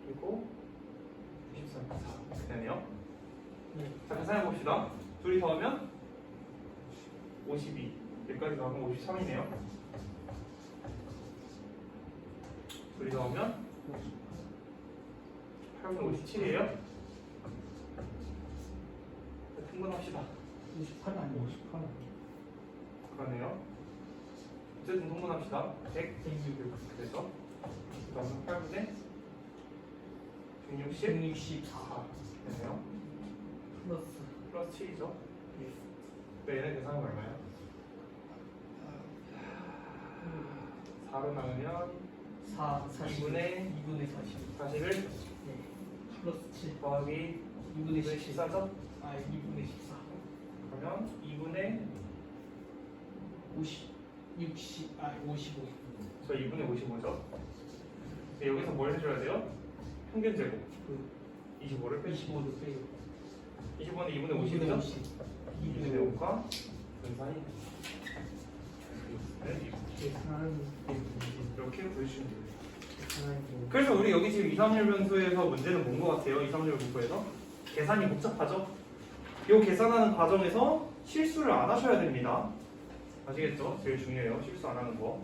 그리고 93, 4 이렇게 되네요. 예. 자 계산해 봅시다. 둘이 더하면 52 여기까지 더하면 53이네요. 둘이 더하면 8분의 57이에요. 통분합시다. 58 아니고 58. 그러네요. 어쨌든 통분합시다. 100, 106 이렇게 되죠. 그 다음에 8분의 160 164. 되네요. 플러스. 플러스 7이죠. 예. 얘는 계산하면 얼마예요? 4로 나누면 4, 40. 2분의 40. 40을 예. 플러스 7. 더하기 2분의 2분의 14. 14죠? 아, 2분의 14. 그러면 2분의 50. 60. 아, 55. 저 2분의 55죠? 여기서 뭘 해줘야 돼요? 평균 제곱 그 25를 빼주시고 25도 빼요. 25는 2분의 50이죠? 2분의 5가 분산이 계산하는 게 이렇게 보여주시면 돼요. 계산하는 게 그래서 우리 여기 지금 2, 3일 변수에서 문제는 뭔 것 같아요? 2, 3일 분포에서 계산이 복잡하죠? 이 계산하는 과정에서 실수를 안 하셔야 됩니다. 아시겠죠? 제일 중요해요. 실수 안 하는 거.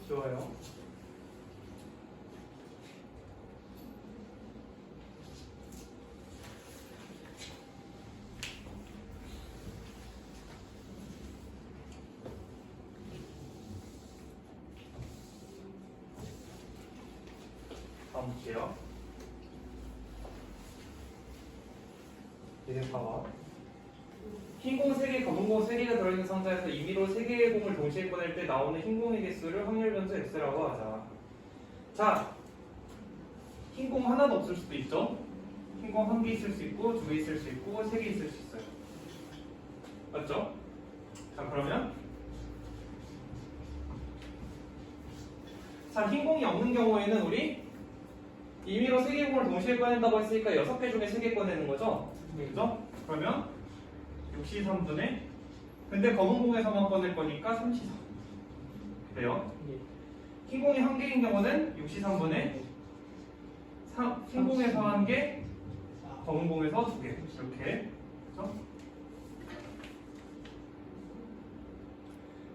좋아요. 다음 볼게요. 얘네 봐봐. 흰 공 3개, 검은 공 3개가 들어있는 상자에서 임의로 3개의 공을 동시에 꺼낼 때 나오는 흰 공의 개수를 확률 변수 x라고 하자. 자, 흰 공 하나도 없을 수도 있죠. 흰 공 1개 있을 수 있고 2개 있을 수 있고 3개 있을 수 있어요. 맞죠? 자, 그러면 자, 흰 공이 없는 경우에는 우리 임의로 3개 공을 동시에 꺼낸다고 했으니까 6개 중에 3개 꺼내는 거죠? 그죠? 그러면 6시 3분의 근데 검은 공에서만 꺼낼 거니까 3시 3 그래요? 예. 흰 공이 1개인 경우는 6시 3분의 흰 공에서 1개, 검은 공에서 2개 이렇게 그죠?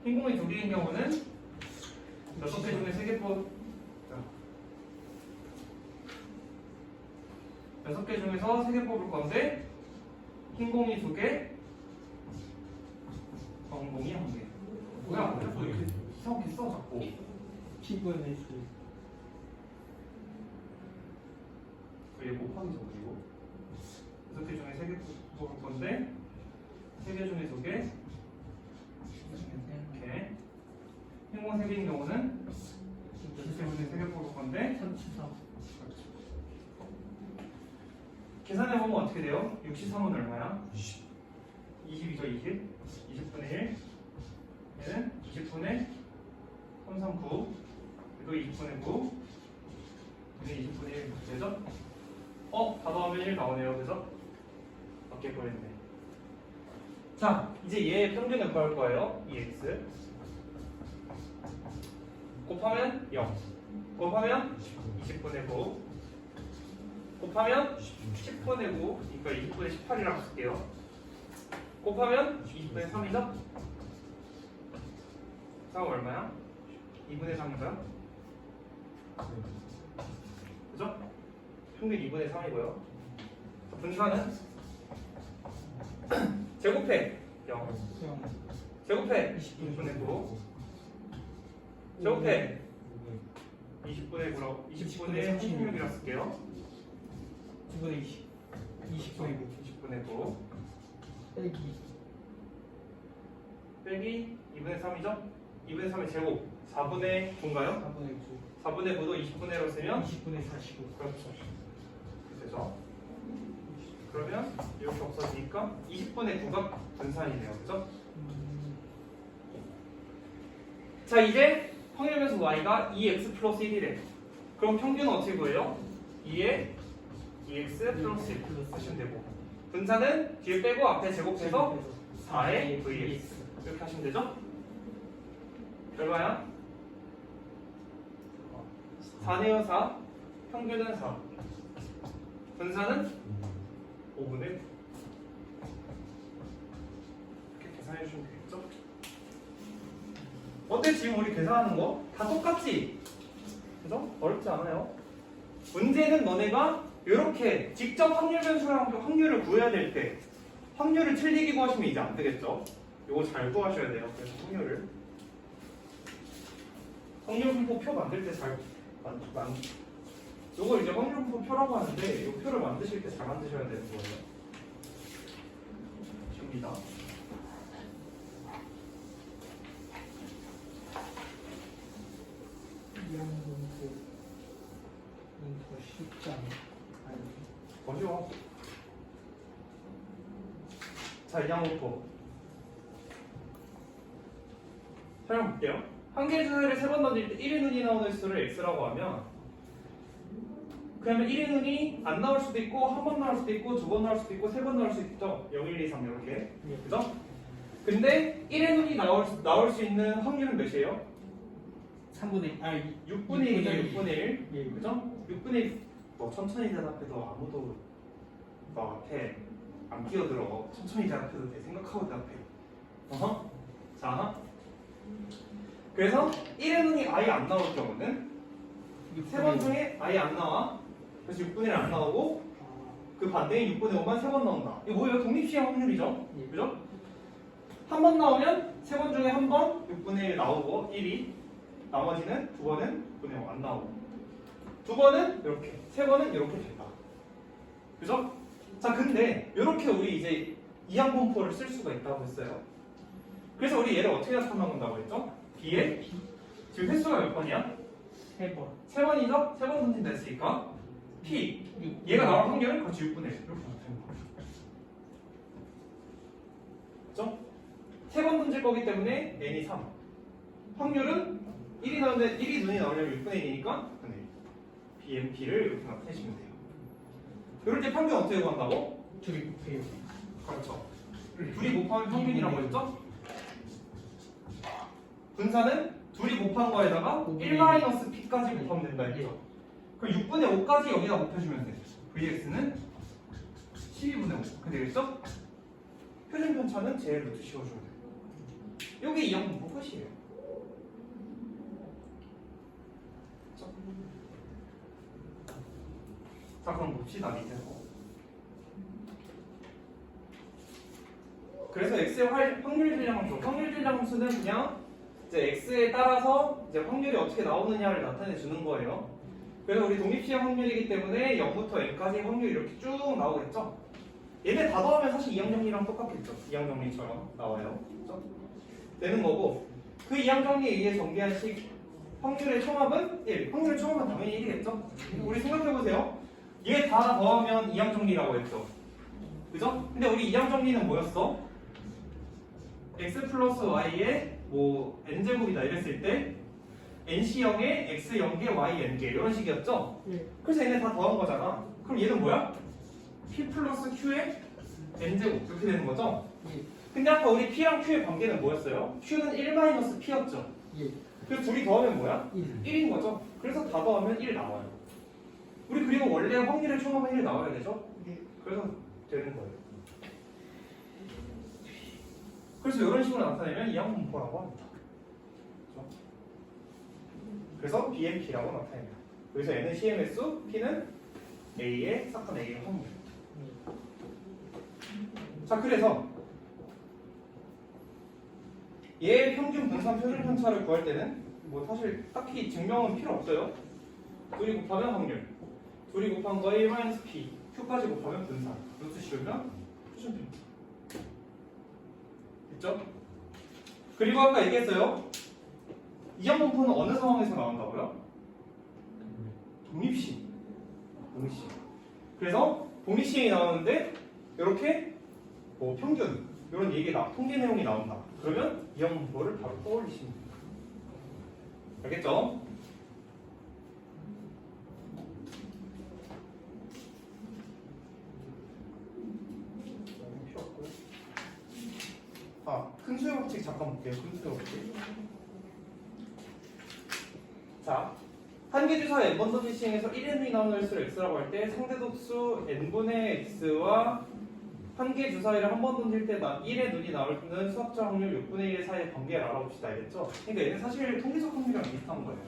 흰 공이 2개인 경우는 6개 중에 3개 뽑 6개 중에서 3개 뽑을 건데 흰 공이 2개, 검은 공이 1개. 뭐야? 자꾸 이렇게 이상하게 써 자꾸. P분의 수. 얘 곱하기죠 그리고 6개 중에 3개 뽑을 건데 3개 중에 2개 이렇게 흰 공 3개인 경우는 6개 중에 3개 뽑을 건데 33. 계산해보면 어떻게 돼요? 63은 얼마야? 20이죠 20? 20분의 1 얘는 20분의 339 그리고 20분의 9 얘는 20분의 1 되죠? 다 더하면 1 나오네요 그죠? 맞게 보였네. 자 이제 얘의 평균을 구할 거예요. 2x 곱하면 0 곱하면 20분의 9 곱하면 10분의 9 그러니까 20분의 18이라고 쓸게요. 곱하면 20분의 3이죠? 상은 얼마야? 2분의 3인가요? 그죠? 평균 2분의 3이고요. 분산은 제곱해 0 제곱해 20분의 9 제곱해 20분의 9로 20분의 36이라 쓸게요. 9분의 20. 20분의 9. 20분의 9 빼기. 빼기 2분의 3이죠? 2분의 3의 제곱 4분의 9인가요? 4분의 9. 4분의 9도 20분의로 쓰면 20분의 45. 그렇죠. 되죠? 그러면 이렇게 없어지니까 20분의 9가 분산이네요. 그죠? 자 이제 확률 변수 y가 2x 플러스 1이래. 그럼 평균은 어떻게 구해요? 2에 2x 플러스 1 하시면 되고 분산은 뒤에 빼고 앞에 제곱해서 4의 vx 이렇게 하시면 되죠? 결과야 4네요 4 평균은 4 분산은 5분의 9 이렇게 계산해 주시면 되겠죠? 어때 지금 우리 계산하는 거? 다 똑같지? 그죠? 어렵지 않아요. 문제는 너네가 이렇게 직접 확률 변수랑 확률을 구해야 될 때 확률을 틀리게 구하시면 이제 안 되겠죠? 이거 잘 구하셔야 돼요. 그래서 확률 분포 표 만들 때 잘 이걸 이제 확률 분포 표라고 하는데 이 표를 만드실 때 잘 만드셔야 되는 거예요. 쉽니다. 이양분포는 더 쉽지 않아? 아니. 어려워. 자, 이양분포 설명볼게요. 한 개의 주사위를 3번 던질 때 1의 눈이 나오는 수를 x라고 하면 그러면 1의 눈이 안 나올 수도 있고 한 번 나올 수도 있고 2번 나올 수도 있고 3번 나올 수도 있죠. 0, 1, 2, 3 이렇게. 그죠? 근데 1의 눈이 나올 수 있는 확률은 몇이에요? 3분의 6분의 1이에요. 6분의 1. 예. 그죠? 6분의 1. 뭐 천천히 대답해도 아무도 너 앞에 안 끼어들어. 천천히 대답해도 돼. 생각하고 대답해. 어허. 자. 그래서 1의 눈이 아예 안 나올 경우는 3번 중에 아예 안 나와. 그래서 6분의 1 안 나오고 그 반대인 6분의 5만 3번 나온다. 이거 뭐예요? 독립시행 확률이죠? 예. 그죠? 한 번 나오면 3번 중에 한 번 6분의 1 나오고 1이 나머지는 2번은 6분의 5 안 나오고 2번은 이렇게 3번은 이렇게 된다. 그죠? 자, 근데 이렇게 우리 이제 이항 분포를 쓸 수가 있다고 했어요. 그래서 우리 얘를 어떻게 나타낸다고 했죠? B에 지금 횟수가 몇 번이야? 3번. 3번이죠? 3번 선진됐으니까 P 얘가 나올 확률은 같이 6분의 1 이렇게 나타내는 거예요. 그렇죠? 3번 던질 거기 때문에 n이 3 확률은 1이 나오는데 1이 눈이 나오려면 6분의 1이니까 BMP를 이렇게 나타내시면 돼요. 이럴 때 평균 어떻게 구한다고? 둘이 곱해요. 그렇죠. 둘이 곱하면 평균이라고 했죠? 분산은 둘이 곱한 거에다가 1-P까지 곱하면 된다 했죠? 그럼 6분의 5까지 여기다 곱해주면 돼. VX는 12분의 5 그렇게 되겠죠? 표준 편차는 제 루트 씌워주면 돼요. 이게 이항 분포 끝이에요. 그렇죠? 자, 그럼 봅시다 밑에서. 그래서 x의 확률 질량함수, 확률 질량함수는 그냥 이제 x에 따라서 이제 확률이 어떻게 나오느냐를 나타내 주는 거예요. 그래서 우리 독립시행 확률이기 때문에 0부터 n까지 확률이 이렇게 쭉 나오겠죠. 얘네 다 더하면 사실 이항 정리랑 똑같겠죠. 이항 정리처럼 나와요. 그렇죠? 되는 거고 그 이항 정리에 의해 전개한 식 확률의 총합은 1. 확률의 총합은 당연히 1이겠죠. 우리 생각해 보세요. 얘 다 더하면 이항 정리라고 했죠. 그죠? 근데 우리 이항 정리는 뭐였어? x 플러스 y의 뭐 n제곱이다 이랬을 때 nC형의 x 0개 y n개 이런 식이었죠? 그래서 얘네 다 더한 거잖아. 그럼 얘는 뭐야? p 플러스 q의 n제곱 이렇게 되는 거죠? 근데 아까 우리 p랑 q의 관계는 뭐였어요? q는 1-p였죠? 그래서 둘이 더하면 뭐야? 1인 거죠? 그래서 다 더하면 1 나와요. 우리 그리고 원래 확률의 총합은 1 나와야 되죠? 그래서 되는 거예요. 그래서 이런 식으로 나타내면 이항 분포라고 합니다. 그렇죠? 그래서 BMP라고 나타냅니다. 그래서 N은 CMS, P는 A의 사건 A의 확률. 자, 그래서 얘의 평균 분산 표준 편차를 구할 때는 뭐 사실 딱히 증명은 필요 없어요. 둘이 곱하면 확률, 둘이 곱한 거에 1-P, Q까지 곱하면 분산, 루트 씌우면 표준 편차. 됐죠? 그리고 아까 얘기했어요. 이항 분포는 어느 상황에서 나온다고요? 독립시행. 독립시행. 그래서 독립시행이 나오는데 이렇게 뭐 평균 이런 얘기가 통계 내용이 나온다. 그러면 이항 분포를 바로 떠올리시면 됩니다. 알겠죠? 필요 없고요. 큰 수요 법칙 잠깐 볼게요. 큰 수요 법칙. 자, 한 개 주사의 n번 던지 시행에서 1n이 나오는 횟수를 x라고 할 때 상대 독수 n분의 x와 한 개 주사위를 한 번 던질 때 1의 눈이 나오는 수학적 확률 6분의 1 사이의 관계를 알아봅시다. 알겠죠? 그러니까 얘는 사실 통계적 확률이랑 비슷한 거예요.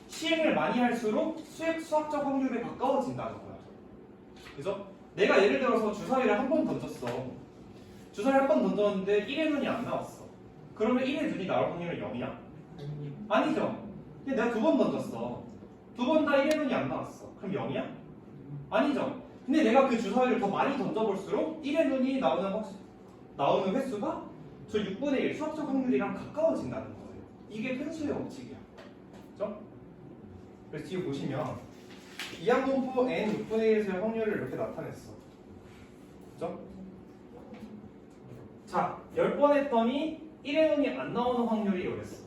시행을 많이 할수록 수학적 확률에 가까워진다는 거야. 그죠? 내가 예를 들어서 주사위를 한 번 던졌어. 주사위를 한 번 던졌는데 1의 눈이 안 나왔어. 그러면 1의 눈이 나올 확률은 0이야? 아니죠. 근데 내가 두 번 던졌어. 두 번 다 1의 눈이 안 나왔어. 그럼 0이야? 아니죠. 근데 내가 그 주사위를 더 많이 던져볼수록 1의 눈이 나오는 횟수가 저 6분의 1 수학적 확률이랑 가까워진다는 거예요. 이게 펜수의 법칙이야. 그죠? 그래서 지금 보시면 이항 분포 n 6분의 1에서의 확률을 이렇게 나타냈어. 그죠? 자, 10번 했더니 1의 눈이 안 나오는 확률이 이랬어.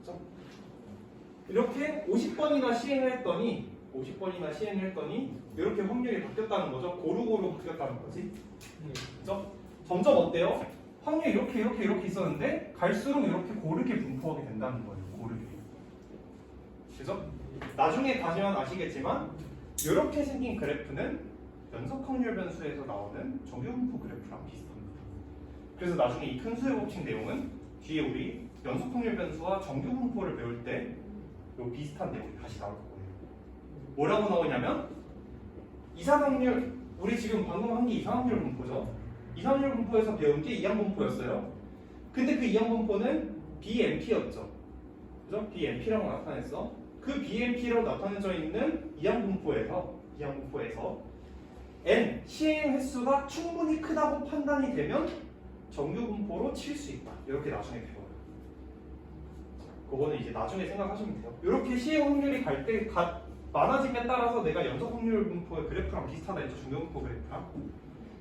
그죠? 이렇게 50번이나 시행을 했더니 이렇게 확률이 바뀌었다는 거죠. 고루고루 바뀌었다는 거지. 그죠? 점점 어때요? 확률이 이렇게 있었는데 갈수록 이렇게 고르게 분포하게 된다는 거예요. 고르게. 그죠? 나중에 가시면 아시겠지만 이렇게 생긴 그래프는 연속 확률 변수에서 나오는 정규 분포 그래프랑 비슷합니다. 그래서 나중에 이 큰 수의 법칙 내용은 뒤에 우리 연속 확률 변수와 정규 분포를 배울 때 요 비슷한 내용이 다시 나올 거예요. 뭐라고 나오냐면 이상확률, 우리 지금 방금 한 게 이상확률 분포죠. 이상확률 분포에서 배운 게 이항 분포였어요. 근데 그 이항 분포는 BMP였죠. 그죠? BMP라고 나타냈어. 그 BMP라고 나타내져 있는 이항 분포에서 n 시행 횟수가 충분히 크다고 판단이 되면 정규 분포로 칠 수 있다. 이렇게 나중에 배워요. 그거는 이제 나중에 생각하시면 돼요. 이렇게 시행 확률이 많아짐에 따라서 내가 연속 확률 분포의 그래프랑 비슷하다 했죠. 중요 분포 그래프랑.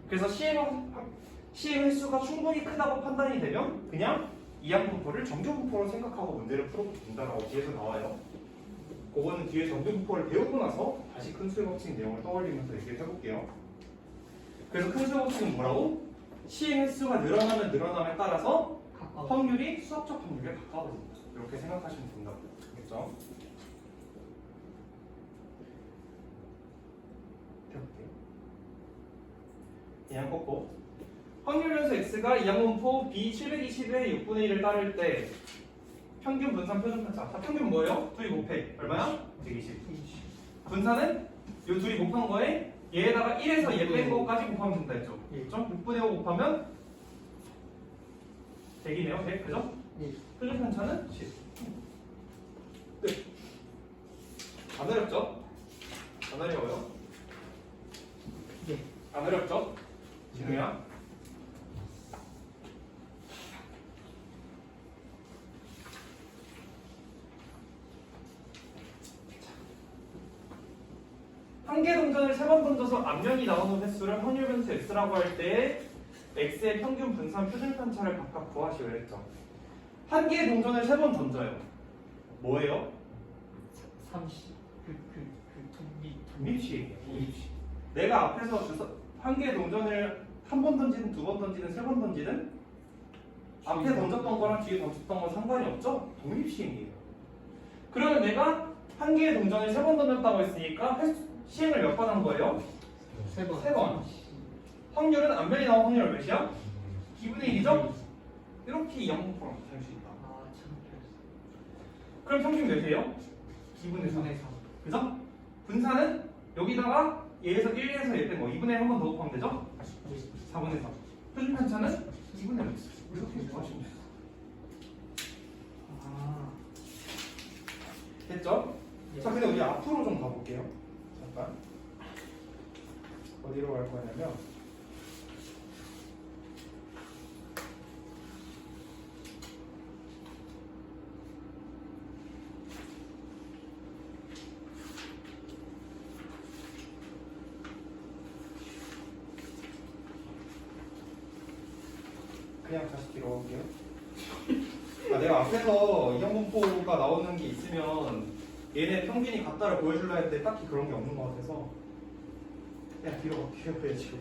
그래서 시행 횟수가 충분히 크다고 판단이 되면 그냥 이항 분포를 정규 분포로 생각하고 문제를 풀어도 된다라고 뒤에서 나와요. 그거는 뒤에 정규 분포를 배우고 나서 다시 큰 수의 법칙 내용을 떠올리면서 얘기를 해볼게요. 그래서 큰 수의 법칙은 뭐라고? 시행 횟수가 늘어남에 따라서 확률이 수학적 확률에 가까워진다. 이렇게 생각하시면 된다고. 알겠죠? 해볼게요. 그냥 꺾고 확률 연수 x가 이항분포 B720의 6분의 1을 따를 때 평균 분산 표준 편차. 자, 평균 뭐예요? 둘이 곱해. 얼마야? 120. 분산은 요 둘이 곱한 거에 얘에다가 1에서 얘 뺀 거까지 곱하면 된다 했죠. 그렇죠? 6분의 5 곱하면 100이네요. 100. 그죠? 표준 편차는 10. 끝. 안 어렵죠? 안 어려워요? 네. 안 어렵죠? 진우야? 한 개 동전을 3번 던져서 앞면이 나오는 횟수를 확률 변수 x라고 할 때 x의 평균 분산 표준 편차를 각각 구하시오 했죠. 한 개의 동전을 3번 던져요. 뭐예요? 30. 독립식이에요. 독립식. 내가 앞에서 한 개의 동전을 한 번 던지든 두 번 던지든 세 번 던지든 앞에 던졌던 거랑 뒤에 던졌던 건 상관이 없죠? 독립시행이에요. 그러면 내가 한 개의 동전을 3번 던졌다고 했으니까 시행을 몇 번 한 거예요? 3번. 3번. 확률은 앞면이 나온 확률 몇이야? 2분의 1이죠? 이렇게 이항분포랑 될 수 있다. 아, 참. 그럼 평균 몇이에요? 2분의 3. 2분의 3. 그죠? 분산은 여기다가 얘에서 1에서 얘 뺀 거 2분의 1 한 번 더 곱하면 되죠? 4분의 3. 표준 편차는 2분의 1. 이렇게 구하시면 돼요. 아. 됐죠? 예. 자, 근데 우리 앞으로 좀 가볼게요. 잠깐. 어디로 갈 거냐면 그냥 다시 뒤로 갈게요. 내가 앞에서 이항분포가 나오는 게 있으면 얘네 평균이 같다를 보여주려 했는데 딱히 그런 게 없는 것 같아서 그냥 뒤로 갈게요. 그래 지금.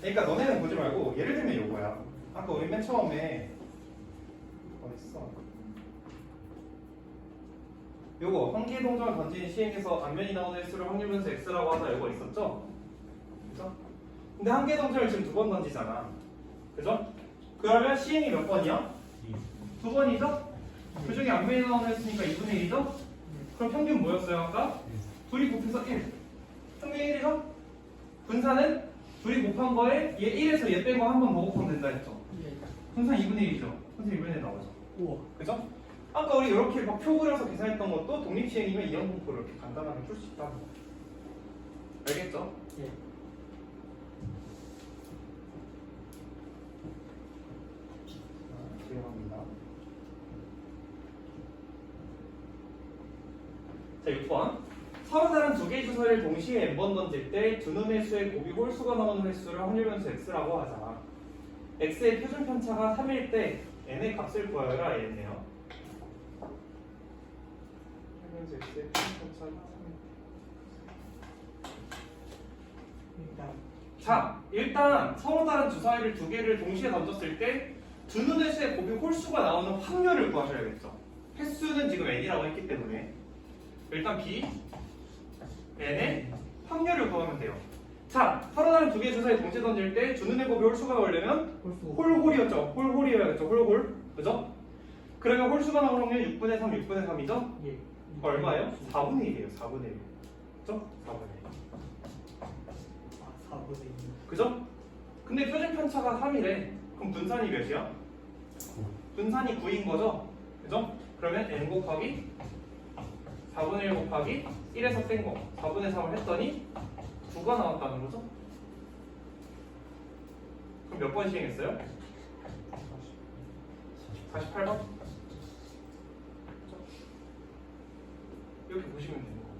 그러니까 너네는 보지 말고 예를 들면 요거야. 아까 우리 맨 처음에 어딨어? 요거 한 개의 동전을 던진 시행에서 앞면이 나오는 횟수를 확률 변수 x라고 하자. 요거 있었죠? 그죠? 근데 한 개의 동전을 지금 두 번 던지잖아. 그죠? 그러면 시행이 몇 번이야? 2번이죠? 그 중에 앞면이 나오는 횟수니까 2분의 1이죠? 그럼 평균 뭐였어요 아까? 둘이 곱해서 1. 평균 1이죠? 분산은 둘이 곱한 거에 얘 1에서 얘 빼고 한 번 더 곱하면 된다 했죠? 예. 분산 2분의 1이죠? 분산 2분의 1 나오죠? 우와. 그죠? 아까 우리 이렇게 막 표 그려서 계산했던 것도 독립시행이면 이항분포를 이렇게 간단하게 풀 수 있다는 거. 알겠죠? 예. 들어갑니다. 자, 6번. 서로 다른 두 개의 주사위를 동시에 n번 던질 때 두 놈의 수의 곱이 홀수가 나오는 횟수를 확률 변수 x라고 하자. x의 표준 편차가 3일 때 n의 값을 구하여라 얘네요. x의 표준 편차가 3일. 자, 일단 서로 다른 주사위를 두 개를 동시에 던졌을 때 두 눈의 수의 곱이 홀수가 나오는 확률을 구하셔야겠죠. 횟수는 지금 n이라고 했기 때문에 일단 b, n의 확률을 구하면 돼요. 자, 서로 다른 두 개의 주사위 동시에 던질 때 두 눈의 곱이 홀수가 나오려면 홀홀이었죠. 홀홀이어야겠죠. 홀홀. 그죠? 그러면 홀수가 나오는 확률 6분의 3, 6분의 3이죠? 예. 얼마예요? 4분의 1이에요. 4분의 1. 그죠? 4분의 1. 아, 4분의 2. 그죠? 근데 표준 편차가 3이래. 그럼 분산이 몇이야? 분산이 9인 거죠? 그죠? 그러면 n 곱하기 4분의 1 곱하기 1에서 뺀 거 4분의 3을 했더니 9가 나왔다는 거죠? 그럼 몇 번 시행했어요? 48번? 이렇게 보시면 되는 거예요.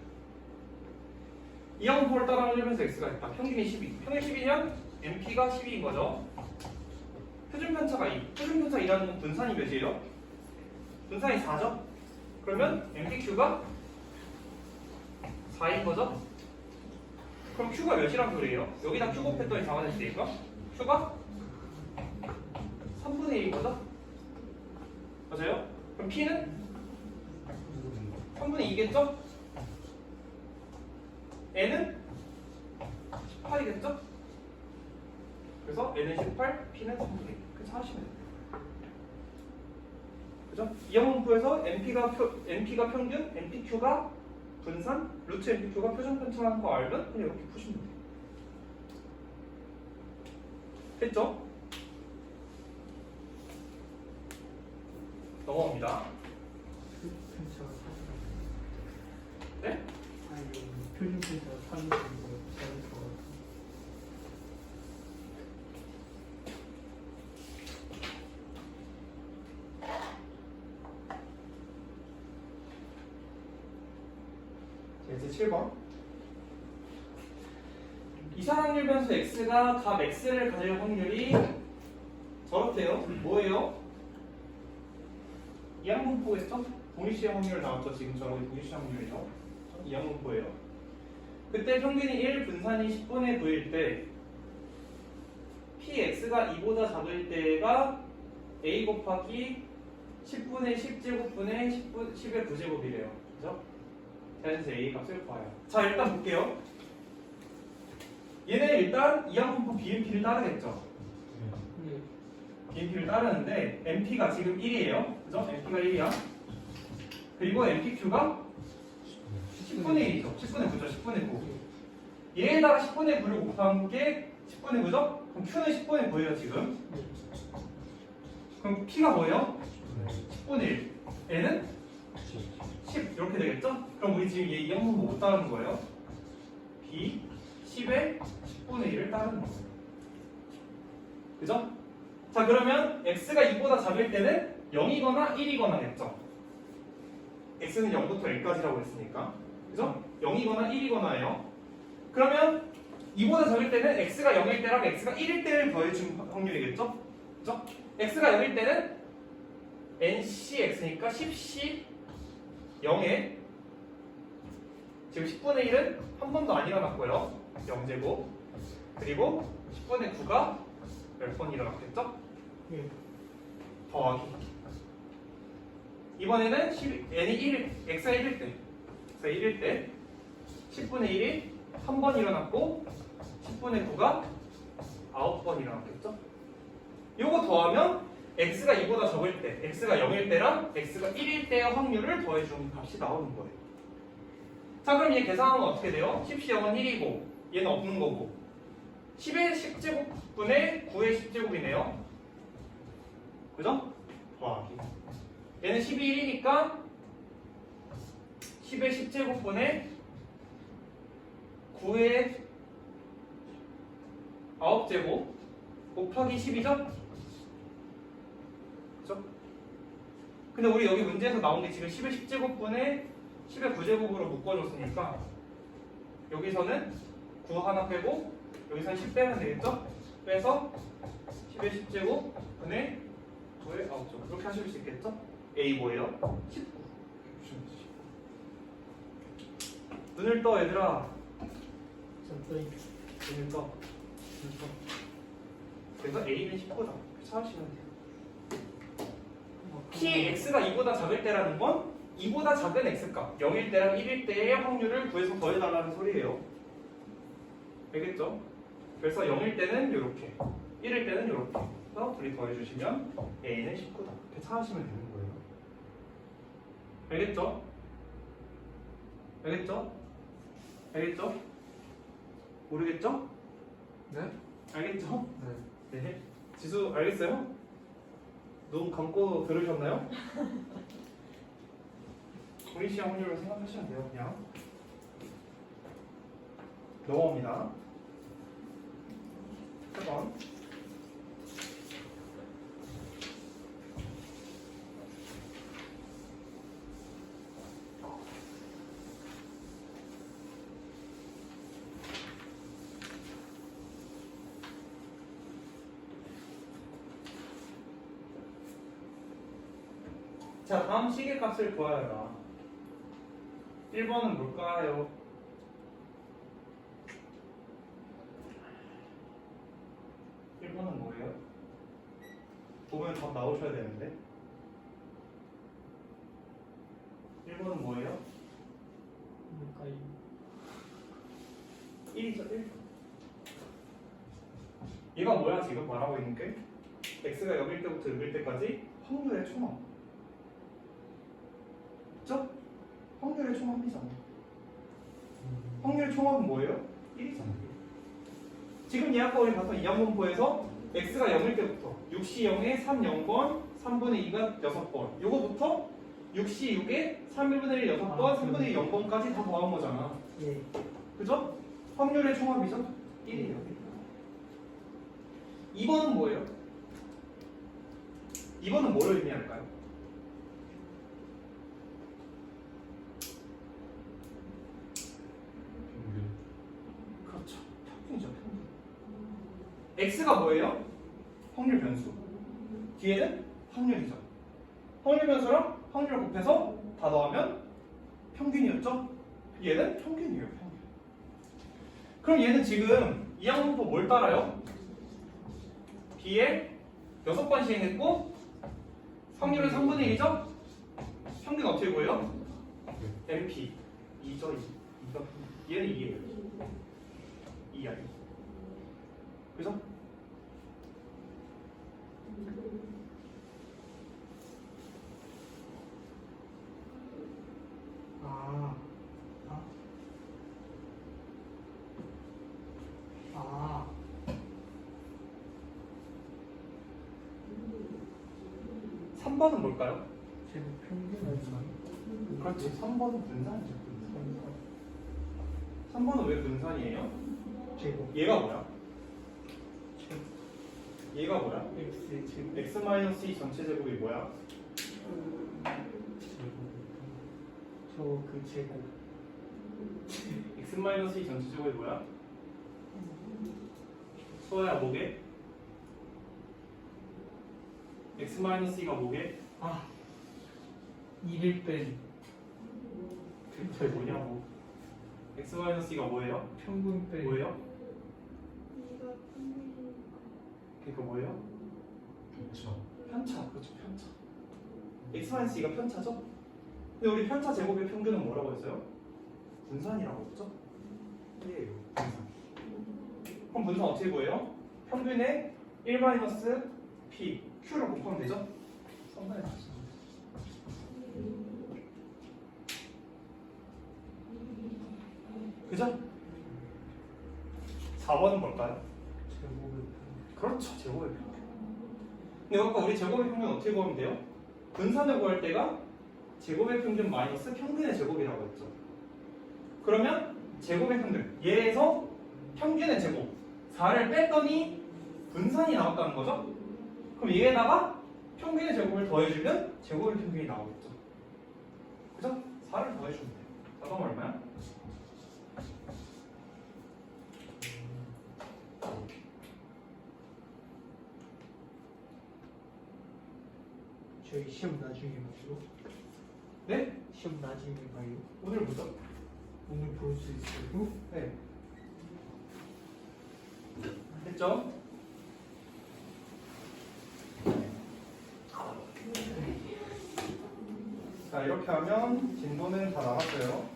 이항분포를 따라 흘리면서 x가 있다. 평균이 12. 평균 12면 MP가 12인 거죠. 표준편차가 2. 표준편차 2라는 건 분산이 몇이에요? 분산이 4죠? 그러면 MPQ가 4인 거죠? 그럼 Q가 몇이란 소리예요? 여기다 Q 곱했더니 4가 됐으니까 Q가 3분의 1인 거죠? 맞아요? 그럼 P는 3분의 2겠죠? N은 18이겠죠? 그래서 N은 18, P는 3분의 1. 그래서 하시면 돼요. 그죠? 이항분포에서 NP가 평균, NPQ가 분산, 루트 NPQ가 표준편차라는 거 알면 그냥 이렇게 푸시면 돼요. 됐죠? 넘어갑니다. 편차가 3. 네? 아니 표준 편차가 3이 되는 거 다른 거 같아. 자, 이제 7번. 이산확률 변수 x가 값 x를 가질 확률이 저렇대요. 뭐예요? 이항분포겠죠? 동일시의 확률 나왔죠. 지금처럼 동일시 확률이죠. 이항분포예요. 그때 평균이 1, 분산이 10분의 9일 때 px가 2보다 작을 때가 a 곱하기 10분의 10제곱분의 10의 9제곱이래요. 그죠? 자연수 a 값을 구해요. 자, 일단 볼게요. 얘네 일단 이항분포 BMP를 따르겠죠. 네. BMP를 따르는데 MP가 지금 1이에요. 그죠? MP가 1이야. 그리고 MPQ가 10분의 1이죠. 10분의 9죠. 10분의 9. 얘에다가 10분의 9를 곱한 게 10분의 9죠? 그럼 Q는 10분의 9예요, 지금. 그럼 P가 뭐예요? 10분의 1. N은 10. 이렇게 되겠죠? 그럼 우리 지금 얘 이항분포 못 따르는 거예요. B 10에 10분의 1을 따르는 거예요. 그죠? 자, 그러면 x가 2보다 작을 때는 0이거나 1이거나겠죠. x는 0부터 1까지라고 했으니까. 그죠? 0이거나 1이거나예요. 그러면 2보다 작을 때는 x가 0일 때랑 x가 1일 때를 더해준 확률이겠죠? 그죠? x가 0일 때는 ncx니까 10c 0에 지금 10분의 1은 한 번도 안 일어났고요. 0제곱. 그리고 10분의 9가 몇 번 일어났겠죠? 예. 더하기. 이번에는 n이 1, x가 1일 때, x가 1일 때 10분의 1이 한 번 일어났고 10분의 9가 9번 일어났겠죠? 요거 더하면 x가 2보다 적을 때, x가 0일 때랑 x가 1일 때의 확률을 더해준 값이 나오는 거예요. 자, 그럼 얘 계산하면 어떻게 돼요? 10시 0은 1이고 얘는 없는 거고 10의 10제곱분의 9의 10제곱이네요. 그죠? 더하기. 얘는 12, 1이니까 10의 10제곱분의 9의 9제곱 곱하기 10이죠? 그죠? 근데 우리 여기 문제에서 나온 게 지금 10의 10제곱분의 10의 9제곱으로 묶어줬으니까 여기서는 9 하나 빼고 여기서는 10 빼면 되겠죠? 빼서 10의 10제곱분의 9의 9제곱 이렇게 하실 수 있겠죠? A 뭐예요? 19. 눈을 떠 얘들아. 전떠이. 눈을 떠. 그래서 A는 19다. 이렇게 찾으시면 돼요. Px가 2보다 작을 때라는 건 2보다 작은 x값 0일 때랑 1일 때의 확률을 구해서 더해달라는 소리예요. 알겠죠? 그래서 0일 때는 이렇게 1일 때는 이렇게 해서 둘이 더해주시면 A는 19다. 이렇게 찾으시면 되는 거예요. 알겠죠? 알겠죠? 알겠죠? 모르겠죠? 네? 알겠죠? 네. 네. 지수 알겠어요? 눈 감고 들으셨나요? 도리시아 확률을 생각하시면 돼요. 그냥 넘어옵니다. 4번. 자, 다음 시계값을 구하여라. 1번은 뭘까요? 1번은 뭐예요? 보면 답 나오셔야 되는데. 1번은 뭐예요? 뭘까요? 1이죠, 1. 얘가 뭐야, 지금 말하고 있는 게? x가 0일 때부터 6일 때까지 확률의 총합. 그쵸? 확률의 총합이잖아. 확률의 총합은 뭐예요? 1이잖아. 지금 예아까 우리 봤던 이항분포에서 x가 0일 때부터 6시 0에 3 0번, 3분의 2가 6번. 요거부터 6시 6에 3 1분의 1 6번, 아, 3분의 2 0번까지 다 더한 거잖아. 예. 그죠? 확률의 총합이죠? 1이에요. 2번은 뭐예요? 2번은 뭐를 의미할까요? 그렇죠. 평균이죠, 평균. x가 뭐예요? 확률 변수. 뒤에는 확률이죠. 확률 변수랑 확률을 곱해서 다 더하면 평균이었죠? 얘는 평균이에요, 평균. 그럼 얘는 지금 이 항분포 뭘 따라요? b에 6번 시행했고 확률은 3분의 1이죠? 평균 어떻게 구해요? MP 2죠, 2. 얘는 2예요. 2야. 그죠? 아. 아. 아. 3번은 뭘까요? 제곱 평균 얼마? 그렇지. 3번은 분산이죠. 분산. 3번은 왜 분산이에요? 제곱. 얘가 뭐야? 제곱. 얘가 뭐야? x 제곱. x-2 전체 제곱이 뭐야? 저 그 제곱. x-2 전체 제곱이 뭐야? 수아야 뭐게? x-2가 뭐게? 아. 2를 뺀 그게 뭐냐고. x-2가 뭐예요? 평균 뺀 뭐예요? 이가 평균. 그게 뭐예요? 그렇죠. 편차. 그렇죠, 편차. x-2가 편차죠? 근데 우리 편차 제곱의 평균은 뭐라고 했어요? 분산이라고 했죠? 예, 분산. 그럼 분산 어떻게 구해요? 평균에 1-p, q를 곱하면 되죠? 썸네일 맞죠? 그죠? 4번은 뭘까요? 제곱을 그렇죠, 제곱의 평균. 근데 아까 우리 제곱의 평균 어떻게 구하면 돼요? 분산을 구할 때가 제곱의 평균 마이너스 평균의 제곱이라고 했죠. 그러면 제곱의 평균, 얘에서 평균의 제곱 4를 뺐더니 분산이 나왔다는 거죠? 그럼 얘에다가 평균의 제곱을 더해주면 제곱의 평균이 나오겠죠. 그죠? 4를 더해주면 돼요. 4가 얼마야? 저희 시험 나중에 봐요. 네? 시험 나중에 봐요. 오늘부터? 오늘 볼 수 있어요? 네. 됐죠? 자, 이렇게 하면 진도는 다 나갔어요.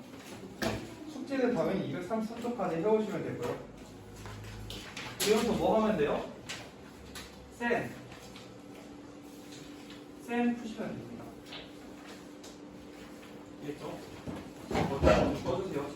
숙제는 당연히 233쪽까지 해오시면 되고요. 그리고 뭐 하면 돼요? 센 푸시면 됩니다. 알겠죠? 먼저 꺼주세요.